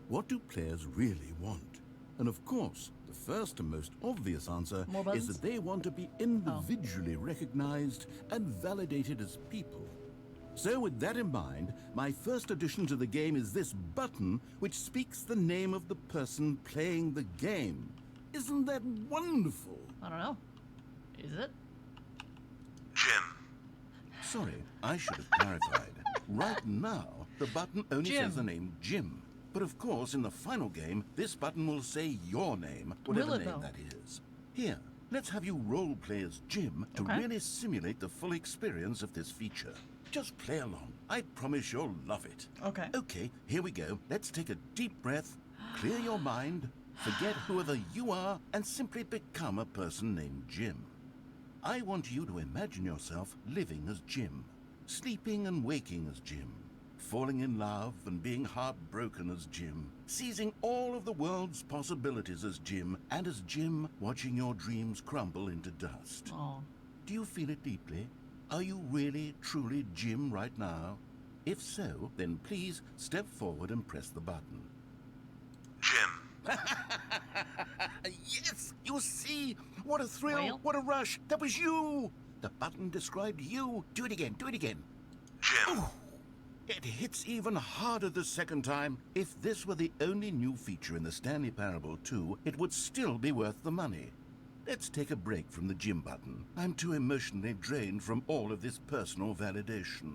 what do players really want? And of course, the first and most obvious answer More is buttons? that they want to be individually recognized and validated as people. So with that in mind, my first addition to the game is this button which speaks the name of the person playing the game. Isn't that wonderful? I don't know. Is it? Jim. Sorry, I should have clarified. Right now, the button only Jim. says the name Jim. But of course, in the final game, this button will say your name, whatever Will it, name though? that is. Here, let's have you role play as Jim to Okay. really simulate the full experience of this feature. Just play along. I promise you'll love it. Okay. Okay, here we go. Let's take a deep breath, clear your mind, forget whoever you are, and simply become a person named Jim. I want you to imagine yourself living as Jim, sleeping and waking as Jim, falling in love and being heartbroken as Jim, seizing all of the world's possibilities as Jim, and as Jim watching your dreams crumble into dust. Aw. Do you feel it deeply? Are you really, truly Jim right now? If so, then please step forward and press the button. Jim. Yes! You see? What a thrill! Well? What a rush! That was you! The button described you. Do it again, do it again. Jim. Ooh. It hits even harder the second time. If this were the only new feature in the Stanley Parable 2, it would still be worth the money. Let's take a break from the Jim button. I'm too emotionally drained from all of this personal validation.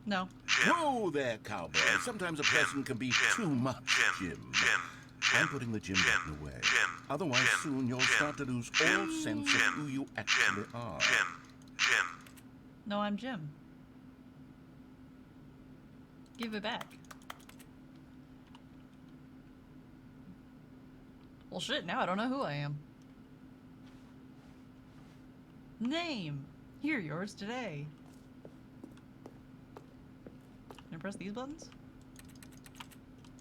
No. Jim. Whoa there, cowboy. Jim. Sometimes a person can be Jim. too much Jim. Jim. Jim. I'm putting the Jim button away. Jim. Otherwise, Jim. soon you'll Jim. start to lose Jim. all sense of Jim. who you actually Jim. are. Jim. No, I'm Jim. Give it back. Well, shit, now I don't know who I am. Name. Hear yours today. Can I press these buttons?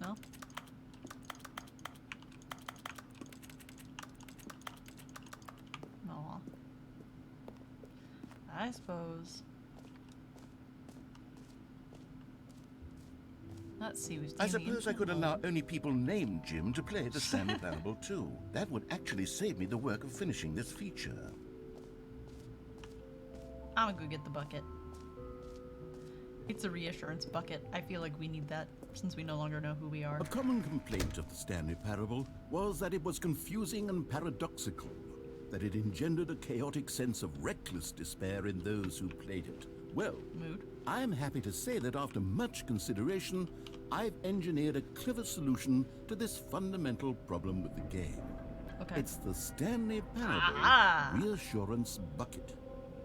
No? Aw. I suppose. Let's see who's I doing the suppose I could intro. allow only people named Jim to play the Stanley Parable 2. That would actually save me the work of finishing this feature. I'm gonna go get the bucket. It's a reassurance bucket. I feel like we need that since we no longer know who we are. A common complaint of the Stanley Parable was that it was confusing and paradoxical, that it engendered a chaotic sense of reckless despair in those who played it. Well, Mood. I'm happy to say that after much consideration, I've engineered a clever solution to this fundamental problem with the game. Okay. It's the Stanley Parable Ah. Reassurance Bucket.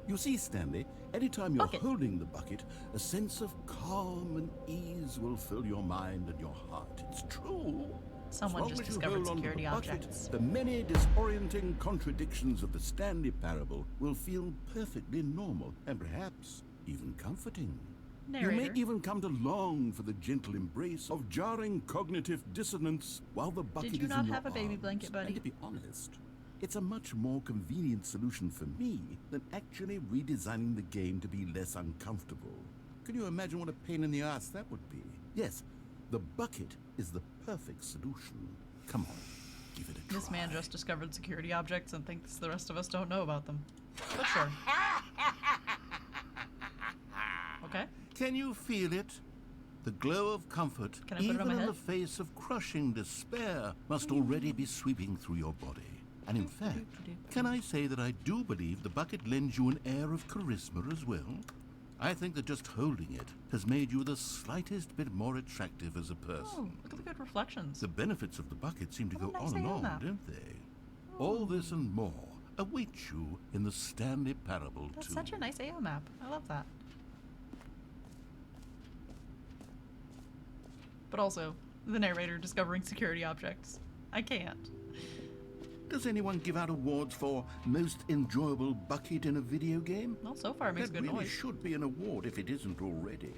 You see, Stanley, anytime you're Bucket. holding the bucket, a sense of calm and ease will fill your mind and your heart. It's true. Someone As long just as you discovered hold onto security the bucket, objects. the many disorienting contradictions of the Stanley Parable will feel perfectly normal and perhaps even comforting. Narrator. You may even come to long for the gentle embrace of jarring cognitive dissonance while the bucket Did you is not in your have a baby arms. blanket, buddy? And to be honest, it's a much more convenient solution for me than actually redesigning the game to be less uncomfortable. Can you imagine what a pain in the ass that would be? Yes, the bucket is the perfect solution. Come on, give it a try. This man just discovered security objects and thinks the rest of us don't know about them. But sure. Okay. Can you feel it? The glow of comfort, Can I put it even on my in head? the face of crushing despair, must already be sweeping through your body. And in fact, can I say that I do believe the bucket lends you an air of charisma as well? I think that just holding it has made you the slightest bit more attractive as a Oh, person. look at the good reflections. The benefits of the bucket seem to What a go nice on and on, AOMap. don't they? All this and more await you in the Stanley Parable That's 2. such a nice AO map. I love that. But also, the narrator discovering security objects. I can't. Does anyone give out awards for most enjoyable bucket in a video game? Well, so far it makes That good really noise. should be an award if it isn't already.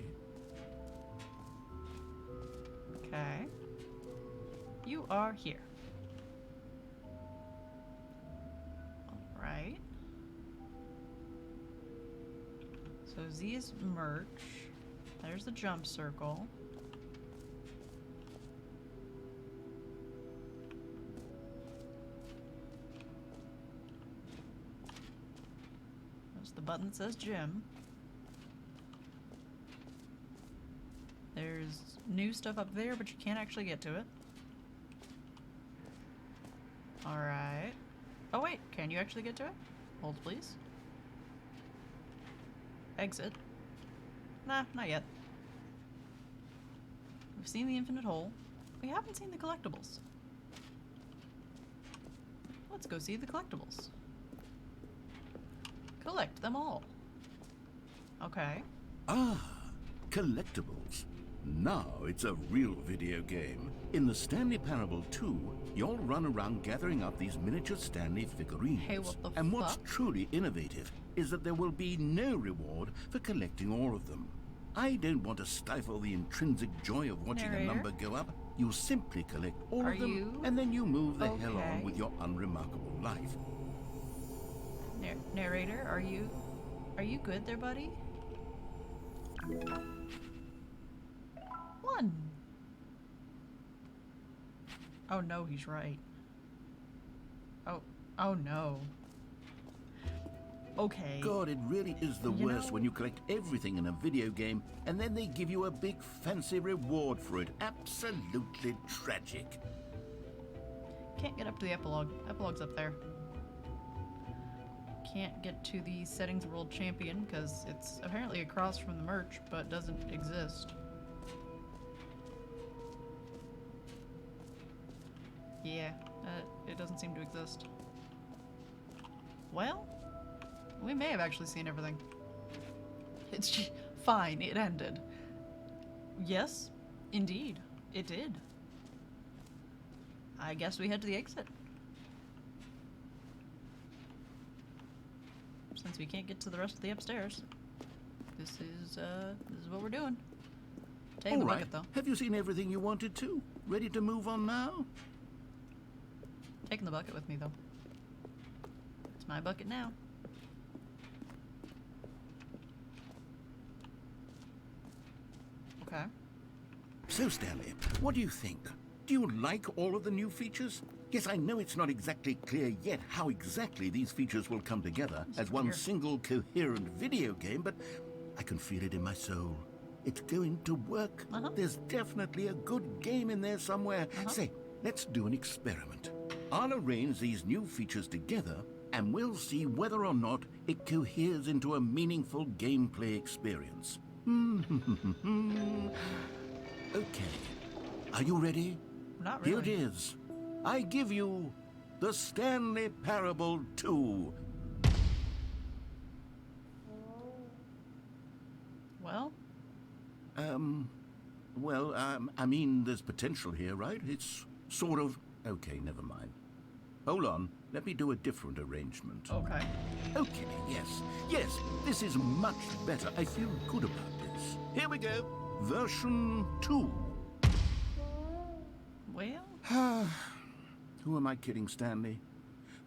Okay. You are here. Alright. So Z is merch. There's the jump circle. There's the button that says gym. There's new stuff up there, but you can't actually get to it. Alright. Oh wait, can you actually get to it? Hold please. Exit. Nah, not yet. We've seen the infinite hole. We haven't seen the collectibles. Let's go see the collectibles. Collect them all. Okay. Ah, collectibles. Now it's a real video game. In the Stanley Parable 2, you'll run around gathering up these miniature Stanley figurines. Hey, what the And what's fuck? truly innovative is that there will be no reward for collecting all of them. I don't want to stifle the intrinsic joy of watching Narrator? a number go up. You simply collect all Are of them, you and then you move the hell okay? on with your unremarkable life. Narrator, are you good there, buddy? 1. Oh no, he's right. Oh no. Okay. God, it really is the You worst know- when you collect everything in a video game and then they give you a big fancy reward for it. Absolutely tragic. Can't get up to the epilogue. Epilogue's up there. Can't get to the settings world champion because it's apparently across from the merch but doesn't exist. Yeah, it doesn't seem to exist. Well, we may have actually seen everything. It's fine, it ended. Yes, indeed, it did. I guess we head to the exit. Since we can't get to the rest of the upstairs. This is what we're doing. Taking All the right. bucket though. Have you seen everything you wanted to? Ready to move on now? Taking the bucket with me though. It's my bucket now. Okay. So, Stanley, what do you think? Do you like all of the new features? Yes, I know it's not exactly clear yet how exactly these features will come together as one Here. single coherent video game, but I can feel it in my soul. It's going to work. Uh-huh. There's definitely a good game in there somewhere. Say, let's do an experiment. I'll arrange these new features together, and we'll see whether or not it coheres into a meaningful gameplay experience. Okay. Are you ready? Not really. Here it is. I give you the Stanley Parable 2. Well, I mean, there's potential here, right? It's sort of... Okay, never mind. Hold on. Let me do a different arrangement. okay. Okay, yes, this is much better. I feel good about this. Here we go. Version 2. Well, Who am I kidding, Stanley?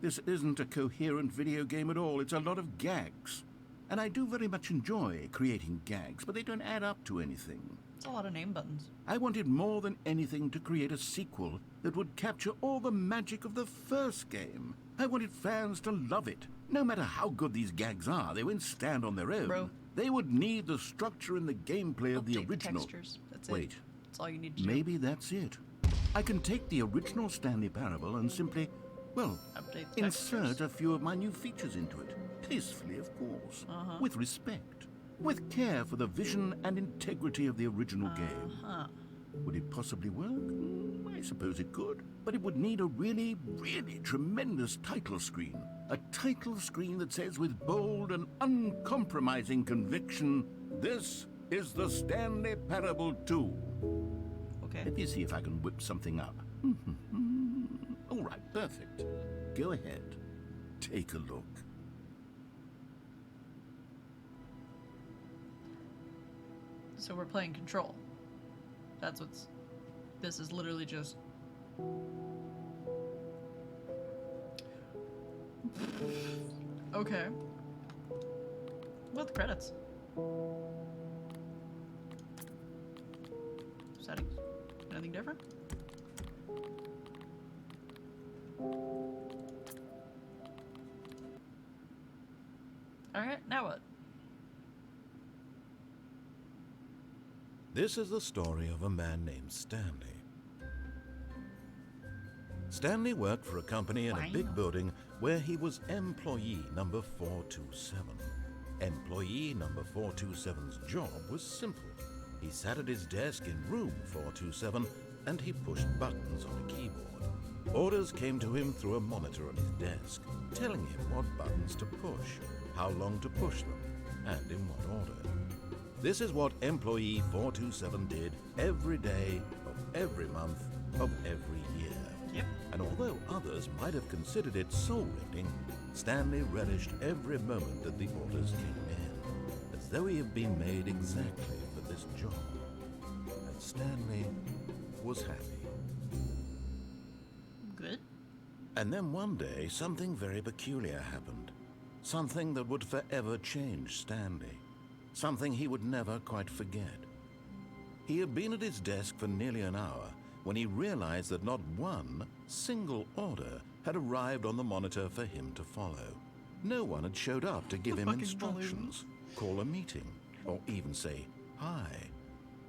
This isn't a coherent video game at all. It's a lot of gags. And I do very much enjoy creating gags, but they don't add up to anything. it's a lot of name buttons. I wanted more than anything to create a sequel that would capture all the magic of the first game. I wanted fans to love it. No matter how good these gags are, they won't stand on their own. Bro. They would need the structure and the gameplay of the Update original. textures. That's Wait. it. That's all you need to do. Maybe that's it. I can take the original Stanley Parable and simply, well, Update the insert textures. a few of my new features into it. Tastefully, of course. With respect. With care for the vision and integrity of the original game. Would it possibly work? I suppose it could. But it would need a really, really tremendous title screen. A title screen that says with bold and uncompromising conviction, "This is the Stanley Parable 2. Okay. Let me see if I can whip something up. All right, perfect. Go ahead. Take a look. So we're playing Control. That's what's... This is literally just... Okay. What the credits? Settings? Anything different? Alright, now what? This is the story of a man named Stanley. Stanley worked for a company in a big building where he was employee number 427. Employee number 427's job was simple. He sat at his desk in room 427 and he pushed buttons on a keyboard. Orders came to him through a monitor on his desk, telling him what buttons to push, how long to push them, and in what order. This is what employee 427 did every day of every month of every year. Yep. And although others might have considered it soul-rending, Stanley relished every moment that the orders came in, as though he had been made exactly for this job. And Stanley was happy. Good. And then one day, something very peculiar happened. Something that would forever change Stanley. Something he would never quite forget. He had been at his desk for nearly an hour when he realized that not one single order had arrived on the monitor for him to follow. No one had showed up to give him Fucking instructions, call a meeting, or even say hi.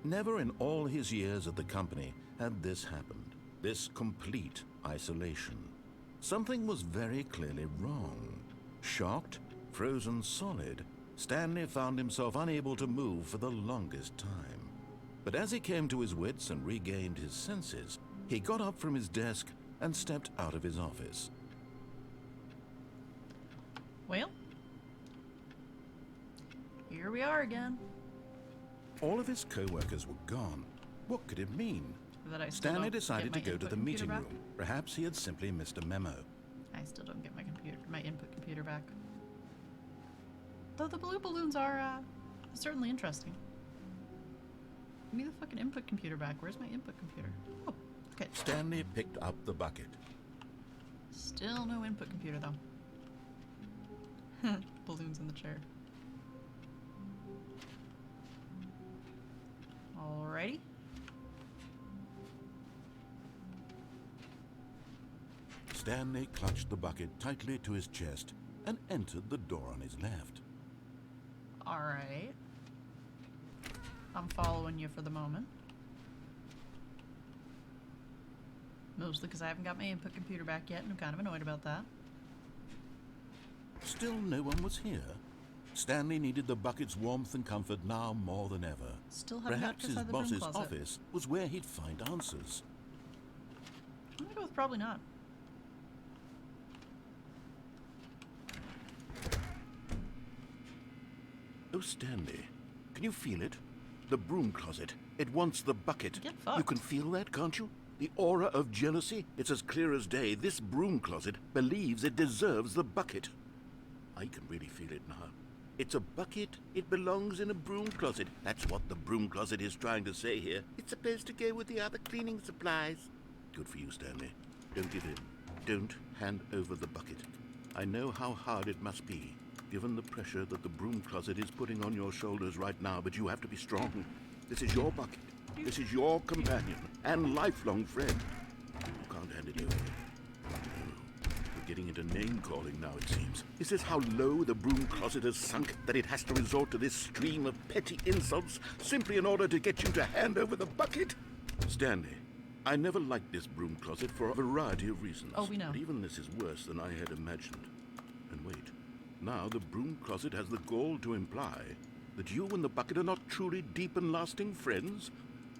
Never in all his years at the company had this happened. This complete isolation. Something was very clearly wrong. Shocked, frozen solid, Stanley found himself unable to move for the longest time. But as he came to his wits and regained his senses, he got up from his desk and stepped out of his office. Well, here we are again. All of his co-workers were gone. What could it mean? That I still Stanley don't decided get to my go to input the computer meeting back. room. Perhaps he had simply missed a memo. I still don't get my input computer back. Though the blue balloons are certainly interesting. Give me the fucking input computer back. Where's my input computer? Oh, okay. Stanley picked up the bucket. Still no input computer though. Balloons in the chair. Alrighty. Stanley clutched the bucket tightly to his chest and entered the door on his left. Alright. I'm following you for the moment. Mostly because I haven't got my input computer back yet, and I'm kind of annoyed about that. Still no one was here. Stanley needed the bucket's warmth and comfort now more than ever. Still haven't got Perhaps his inside the broom boss's closet. office was where he'd find answers. I'm gonna go with probably not. Oh, Stanley, can you feel it? The broom closet. It wants the bucket. Get You fucked. can feel that, can't you? The aura of jealousy? It's as clear as day. This broom closet believes it deserves the bucket. I can really feel it now. It's a bucket. It belongs in a broom closet. That's what the broom closet is trying to say here. It's supposed to go with the other cleaning supplies. Good for you, Stanley. Don't give in. Don't hand over the bucket. I know how hard it must be, given the pressure that the broom closet is putting on your shoulders right now, but you have to be strong. This is your bucket. This is your companion and lifelong friend. You can't hand it over. We're getting into name-calling now, it seems. Is this how low the broom closet has sunk, that it has to resort to this stream of petty insults simply in order to get you to hand over the bucket? Stanley, I never liked this broom closet for a variety of reasons. Oh, we know. But even this is worse than I had imagined. And wait, now the broom closet has the gall to imply that you and the bucket are not truly deep and lasting friends?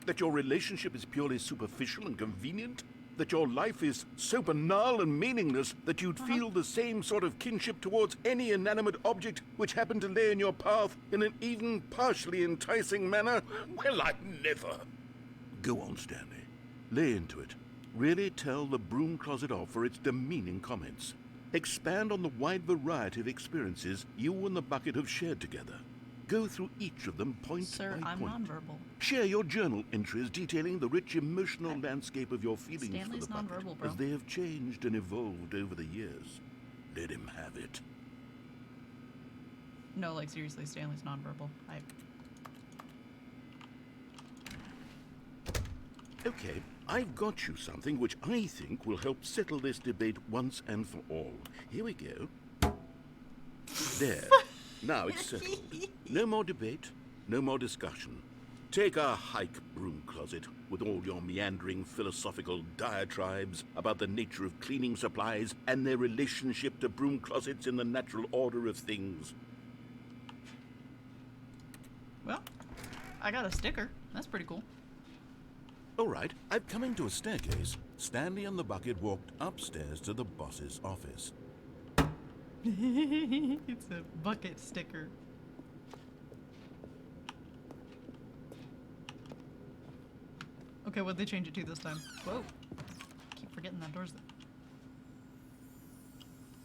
That your relationship is purely superficial and convenient? That your life is so banal and meaningless that you'd feel the same sort of kinship towards any inanimate object which happened to lay in your path in an even partially enticing manner? Well, I never. Go on, Stanley. Lay into it. Really tell the broom closet off for its demeaning comments. Expand on the wide variety of experiences you and the bucket have shared together. Go through each of them point Sir, by I'm point. nonverbal. Share your journal entries detailing the rich emotional landscape of your feelings Stanley's for the bucket nonverbal, bro. as they have changed and evolved over the years. Let him have it. No, like seriously, Stanley's nonverbal. Okay, I've got you something which I think will help settle this debate once and for all. Here we go. There. Now it's settled. No more debate, no more discussion. Take a hike, broom closet, with all your meandering philosophical diatribes about the nature of cleaning supplies and their relationship to broom closets in the natural order of things. Well, I got a sticker. That's pretty cool. All right, I've come into a staircase. Stanley and the bucket walked upstairs to the boss's office. It's a bucket sticker. Okay, what'd they change it to this time? Whoa. Keep forgetting that door's there.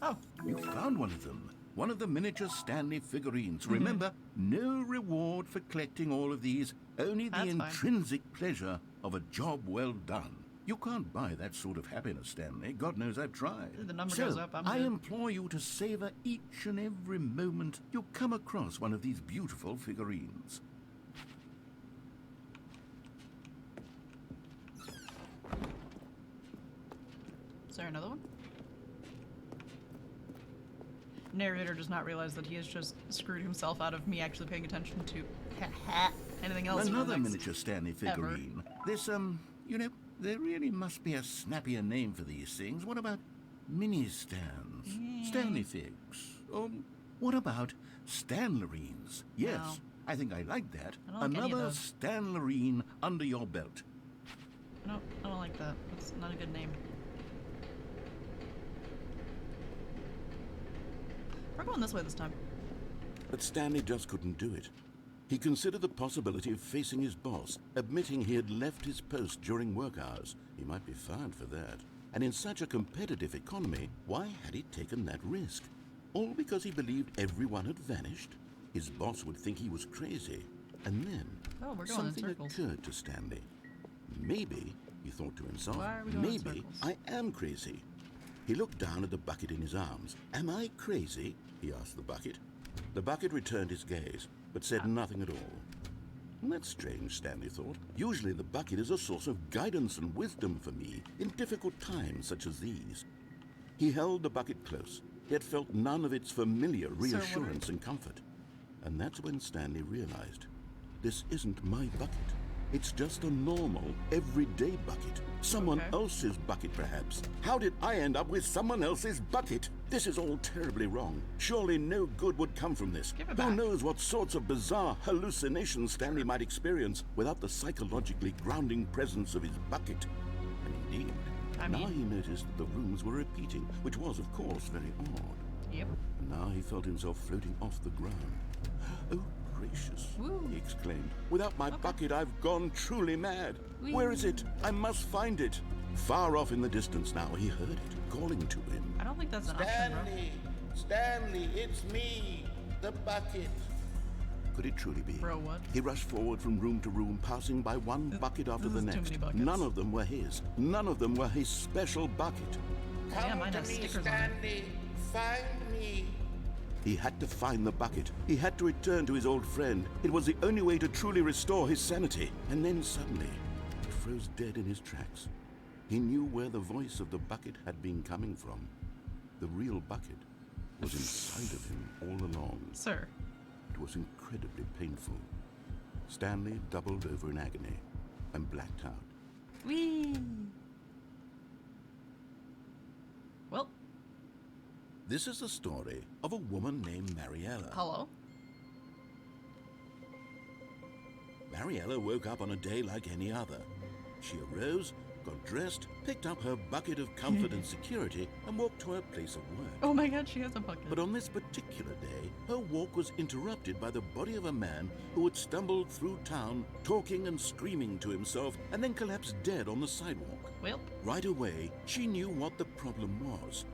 Oh, You found one of them. One of the miniature Stanley figurines. Remember, No reward for collecting all of these, only the That's fine. intrinsic pleasure of a job well done. You can't buy that sort of happiness, Stanley. God knows I've tried. The number So, goes up, I'm I good. implore you to savor each and every moment you come across one of these beautiful figurines. Is there another one? Narrator does not realize that he has just screwed himself out of me actually paying attention to anything else. for the Another next- miniature Stanley ever. figurine. This, you know, there really must be a snappier name for these things. What about mini stands? Stanley figs? Or what about Stanlerines? Yes, No. I think I like that. I don't like any of Another those. Stanlerine under your belt. No, I don't like that. That's not a good name. We're going this way this time. But Stanley just couldn't do it. He considered the possibility of facing his boss, admitting he had left his post during work hours. He might be fired for that. And in such a competitive economy, why had he taken that risk? All because he believed everyone had vanished? His boss would think he was crazy. And then, Oh, we're going in something circles. occurred to Stanley. Maybe, he thought to himself, Why are we going in maybe circles? I am crazy. He looked down at the bucket in his arms. Am I crazy? He asked the bucket. The bucket returned his gaze, but said nothing at all. That's strange, Stanley thought. Usually the bucket is a source of guidance and wisdom for me in difficult times such as these. He held the bucket close, yet felt none of its familiar reassurance and comfort. And that's when Stanley realized, this isn't my bucket. It's just a normal, everyday bucket. Someone Okay. else's bucket, perhaps. How did I end up with someone else's bucket? This is all terribly wrong. Surely no good would come from this. Give it Who back. knows what sorts of bizarre hallucinations Stanley might experience without the psychologically grounding presence of his bucket. And indeed, I now mean- he noticed that the rooms were repeating, which was, of course, very odd. Yep. And now he felt himself floating off the ground. Oh, gracious, Woo. he exclaimed. Without my bucket, I've gone truly mad. Whee. Where is it? I must find it. Far off in the distance now, he heard it, calling to him. I don't think that's an option, bro. Stanley, it's me, the bucket. Could it truly be? Bro, what? He rushed forward from room to room, passing by one bucket after the this is too next. many buckets. None of them were his. None of them were his special bucket. Yeah, mine has stickers on it. Find me. He had to find the bucket. He had to return to his old friend. It was the only way to truly restore his sanity. And then suddenly, he froze dead in his tracks. He knew where the voice of the bucket had been coming from. The real bucket was inside of him all along. Sir. It was incredibly painful. Stanley doubled over in agony and blacked out. Whee! Well, This is the story of a woman named Mariella. hello? Mariella woke up on a day like any other. She arose, got dressed, picked up her bucket of comfort and security, and walked to her place of work. Oh my god, she has a bucket. But on this particular day, her walk was interrupted by the body of a man who had stumbled through town, talking and screaming to himself, and then collapsed dead on the sidewalk. Well, Right away, she knew what the problem was.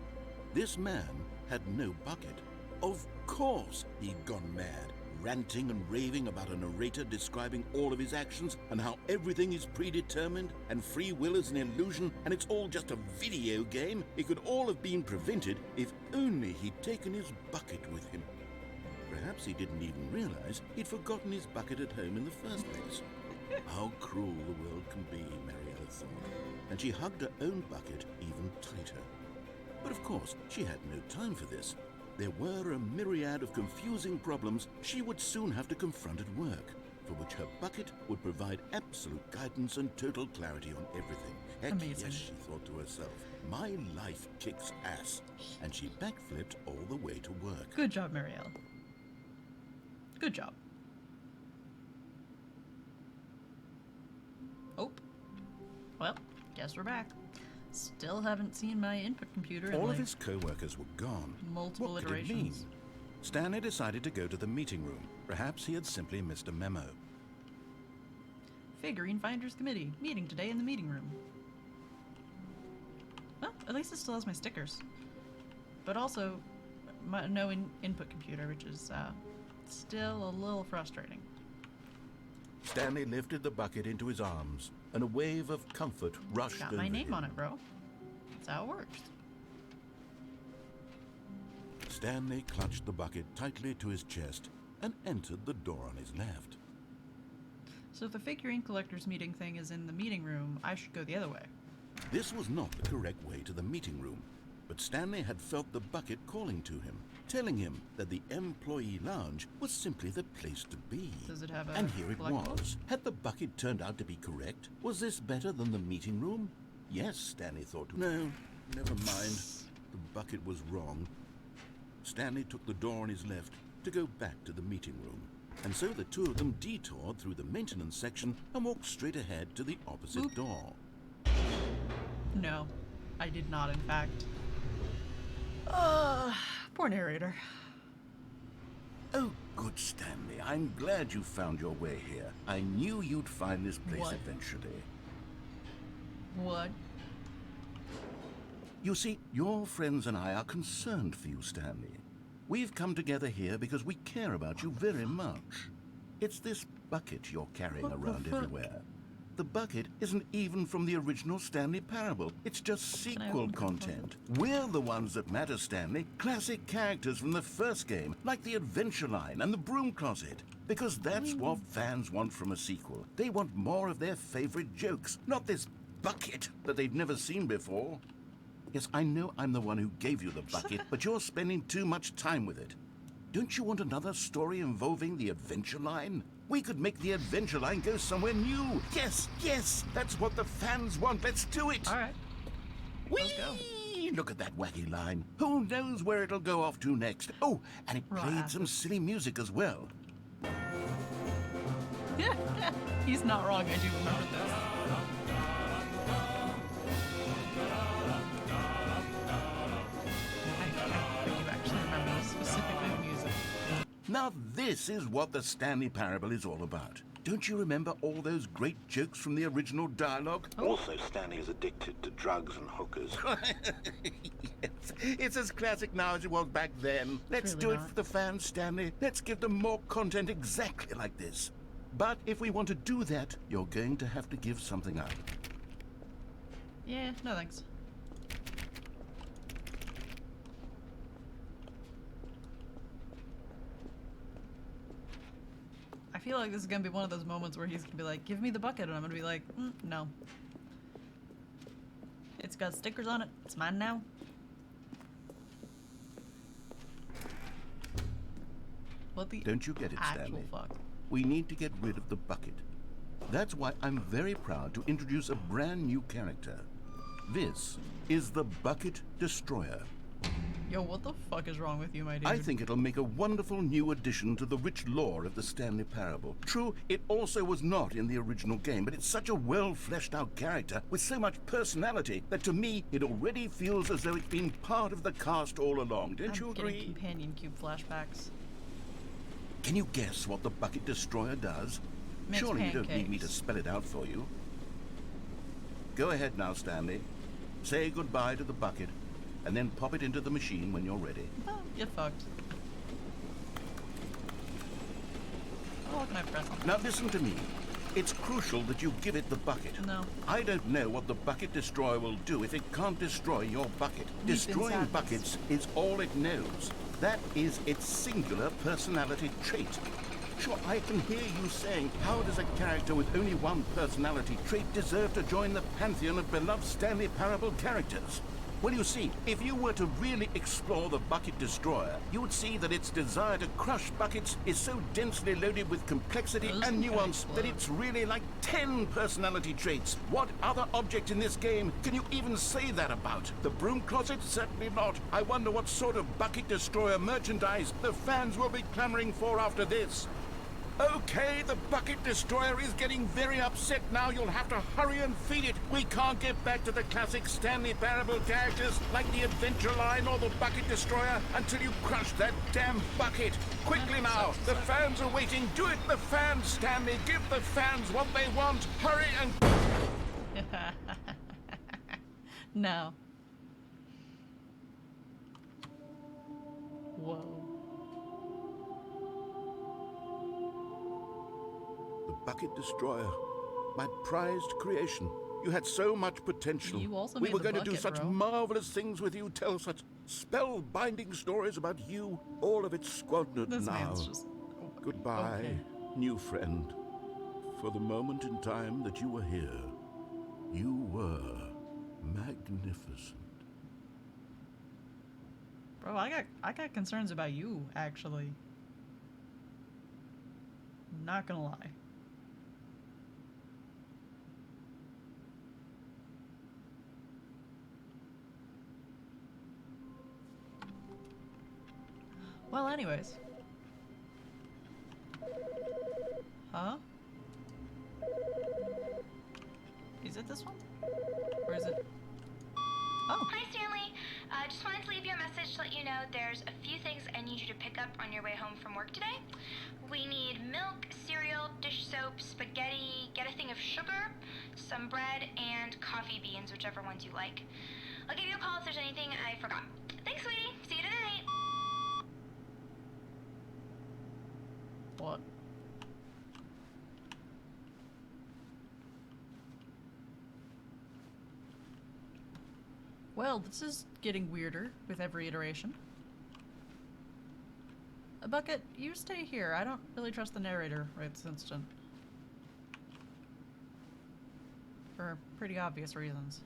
This man had no bucket. Of course he'd gone mad, ranting and raving about a narrator describing all of his actions and how everything is predetermined and free will is an illusion and it's all just a video game. It could all have been prevented if only he'd taken his bucket with him. Perhaps he didn't even realize he'd forgotten his bucket at home in the first place. How cruel the world can be, Mariella thought, and she hugged her own bucket even tighter. But of course, she had no time for this. There were a myriad of confusing problems she would soon have to confront at work, for which her bucket would provide absolute guidance and total clarity on everything. Heck Amazing. yes, she thought to herself, my life kicks ass. And she backflipped all the way to work. good job, Marielle. Good job. Oh. Well, guess we're back. Still haven't seen my input computer in All like of his co-workers were gone. multiple What could it mean? iterations. Stanley decided to go to the meeting room. Perhaps he had simply missed a memo. Figurine Finders Committee, meeting today in the meeting room. Well, at least it still has my stickers. But also, no input computer, which is still a little frustrating. Stanley lifted the bucket into his arms, and a wave of comfort rushed Got over my name him. on it, bro. That's how it works. Stanley clutched the bucket tightly to his chest and entered the door on his left. So if the figurine collector's meeting thing is in the meeting room, I should go the other way. This was not the correct way to the meeting room, but Stanley had felt the bucket calling to him, telling him that the employee lounge was simply the place to be. Does it have a And here it collectible? was. Had the bucket turned out to be correct? Was this better than the meeting room? Yes, Stanley thought. No, never mind. The bucket was wrong. Stanley took the door on his left to go back to the meeting room. And so the two of them detoured through the maintenance section and walked straight ahead to the opposite Oop. door. No, I did not, in fact. Poor narrator. Oh, good, Stanley. I'm glad you found your way here. I knew you'd find this place What? eventually. What? You see, your friends and I are concerned for you, Stanley. We've come together here because we care about you very much. It's this bucket you're carrying around everywhere. The bucket isn't even from the original Stanley Parable. It's just sequel content. We're the ones that matter, Stanley. Classic characters from the first game, like the Adventure Line and the Broom Closet. Because that's what fans want from a sequel. They want more of their favorite jokes, not this bucket that they've never seen before. Yes, I know I'm the one who gave you the bucket, but you're spending too much time with it. Don't you want another story involving the Adventure Line? We could make the Adventure Line go somewhere new. Yes, yes, that's what the fans want. Let's do it. All right. Let's go. Whee! Look at that wacky line. Who knows where it'll go off to next? Oh, and it Raw played some acid. silly music as well. He's not wrong. I do remember this. I do actually remember this, specifically the music. Now this is what the Stanley Parable is all about. Don't you remember all those great jokes from the original dialogue? Also, Stanley is addicted to drugs and hookers. Yes, it's as classic now as it was back then. Let's really do it not. for the fans, Stanley. Let's give them more content exactly like this. But if we want to do that, you're going to have to give something up. Yeah, no thanks. I feel like this is gonna be one of those moments where he's gonna be like, give me the bucket, and I'm gonna be like, no. It's got stickers on it. It's mine now. What the Don't you get it, actual Stanley? fuck? We need to get rid of the bucket. That's why I'm very proud to introduce a brand new character. This is the Bucket Destroyer. Yo, what the fuck is wrong with you, my dude? I think it'll make a wonderful new addition to the rich lore of the Stanley Parable. True, it also was not in the original game, but it's such a well-fleshed-out character with so much personality that to me, it already feels as though it's been part of the cast all along. Don't you I'm getting agree? companion cube flashbacks. Can you guess what the Bucket Destroyer does? Makes Surely you don't need me to pancakes. spell it out for you. Go ahead now, Stanley. Say goodbye to the bucket, and then pop it into the machine when you're ready. Oh, get fucked. Oh, what can I press on? Now listen to me. It's crucial that you give it the bucket. No. I don't know what the Bucket Destroyer will do if it can't destroy your bucket. We've been Destroying sadness. buckets is all it knows. That is its singular personality trait. Sure, I can hear you saying, how does a character with only one personality trait deserve to join the pantheon of beloved Stanley Parable characters? Well, you see, if you were to really explore the Bucket Destroyer, you would see that its desire to crush buckets is so densely loaded with complexity Those and can nuance that explode. it's really like 10 personality traits. What other object in this game can you even say that about? The Broom Closet? Certainly not. I wonder what sort of Bucket Destroyer merchandise the fans will be clamoring for after this. Okay, the Bucket Destroyer is getting very upset now. You'll have to hurry and feed it. We can't get back to the classic Stanley Parable characters like the Adventure Line or the Bucket Destroyer until you crush that damn bucket. Quickly now, the fans are waiting. Do it, the fans, Stanley. Give the fans what they want. Hurry and... No. Whoa. Bucket Destroyer, my prized creation. You had so much potential. You also we made were the going to do bucket, such bro. marvelous things with you, tell such spellbinding stories about you. All of it squandered This now. man's just... Goodbye, Okay. new friend. For the moment in time that you were here, you were magnificent. Bro, I got concerns about you, actually. Not gonna lie. Well, anyways. Huh? Is it this one? Or is it... Oh. Hi, Stanley. Just wanted to leave you a message to let you know there's a few things I need you to pick up on your way home from work today. We need milk, cereal, dish soap, spaghetti, get a thing of sugar, some bread, and coffee beans, whichever ones you like. I'll give you a call if there's anything I forgot. Thanks, sweetie. See you tonight. What? Well, this is getting weirder with every iteration. A Bucket, you stay here. I don't really trust the narrator right this instant. For pretty obvious reasons.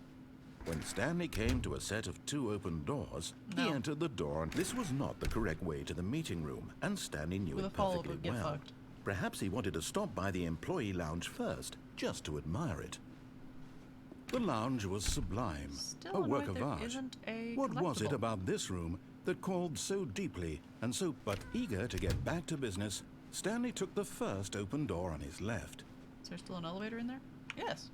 When Stanley came to a set of 2 open doors, No. he entered the door, and this was not the correct way to the meeting room, and Stanley knew With a it follow-up perfectly would get well. fucked. Perhaps he wanted to stop by the employee lounge first, just to admire it. The lounge was sublime, Still a work annoyed of there art. isn't a What was it collectible. about this room that called so deeply, and so but eager to get back to business, Stanley took the first open door on his left. Is there still an elevator in there? Yes.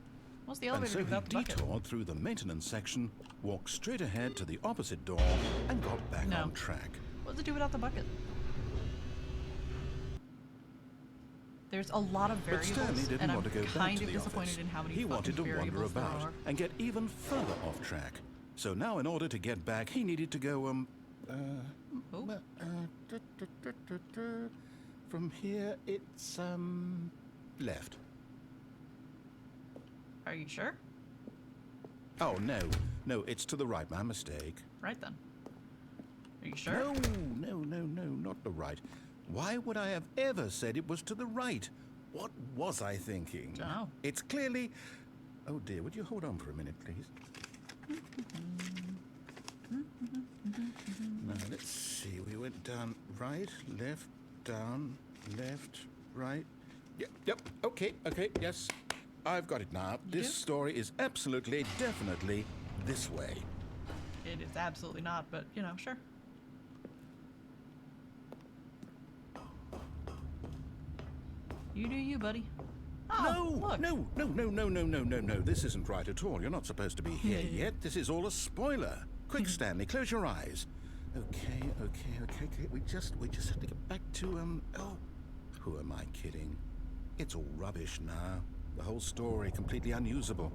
What's the And elevator so he without the bucket? detoured through the maintenance section, walked straight ahead to the opposite door, and got back No. on track. What does it do without the bucket? There's a lot of But Stanley variables, didn't and I'm want to go back kind to of the disappointed office. in how many He fucking wanted to wander variables there about are. and get even further off track. So now, in order to get back, he needed to go, Oh. from here, it's, left. Are you sure? Oh, no, it's to the right, my mistake. Right then. Are you sure? No, not the right. Why would I have ever said it was to the right? What was I thinking? Dunno. It's clearly... Oh dear, would you hold on for a minute, please? Now, let's see. We went down, right, left, down, left, right. Yep, okay, yes. I've got it now. This do? story is absolutely, definitely this way. It is absolutely not, but, you know, sure. You do you, buddy. Oh, look. No. This isn't right at all. You're not supposed to be here yet. This is all a spoiler. Quick, Stanley, close your eyes. Okay. We just have to get back to, oh, who am I kidding? It's all rubbish now. The whole story completely unusable.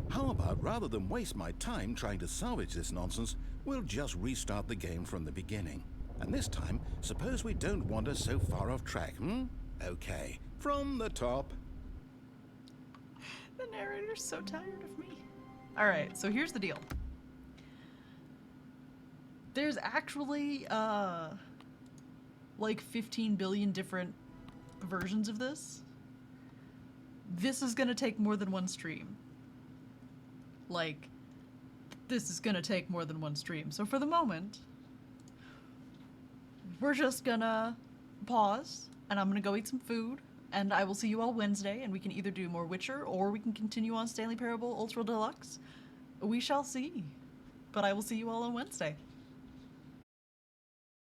How about, rather than waste my time trying to salvage this nonsense, we'll just restart the game from the beginning. And this time, suppose we don't wander so far off track, Okay, from the top. The narrator's so tired of me. Alright, so here's the deal. There's actually, like 15 billion different versions of this. This is gonna take more than one stream. Like, this is gonna take more than one stream. So for the moment, we're just gonna pause, and I'm gonna go eat some food, and I will see you all Wednesday, and we can either do more Witcher, or we can continue on Stanley Parable Ultra Deluxe. We shall see. But I will see you all on Wednesday.